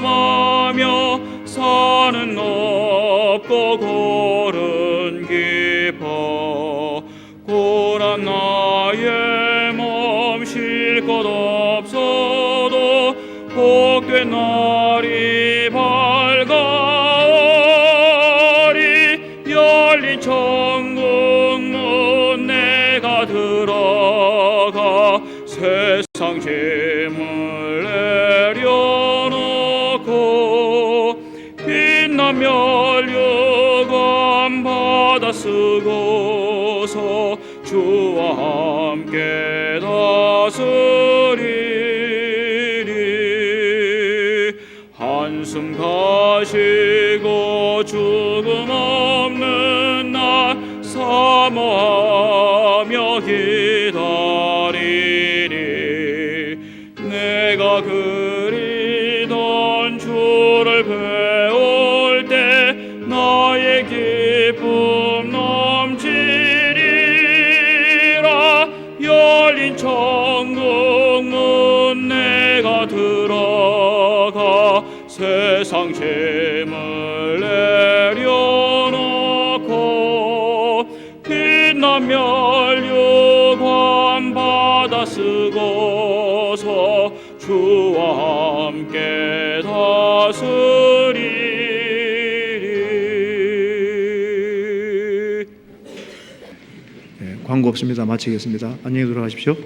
험하며 산은 높고 골은 깊어 고난 나의 몸 쉴 곳 없어도 복된 날이 밝아오리. 열린 천국 문 내가 들어가 세상 짐을 내려놓고 빛나며 영원 받아 쓰고서 주와 함께 다스리리. 한숨 가시고 죽음 없는 날 사모하며 기다리니. 내가 그리던 주를 배울 때 나의 기쁨 넘치리라. 열린 천국 문 내가 들어가 세상 짐을 내려놓고 빛나며 영원 받아 쓰고서 주와 함께 다스리리. 광고 없습니다. 마치겠습니다. 안녕히 들어가십시오.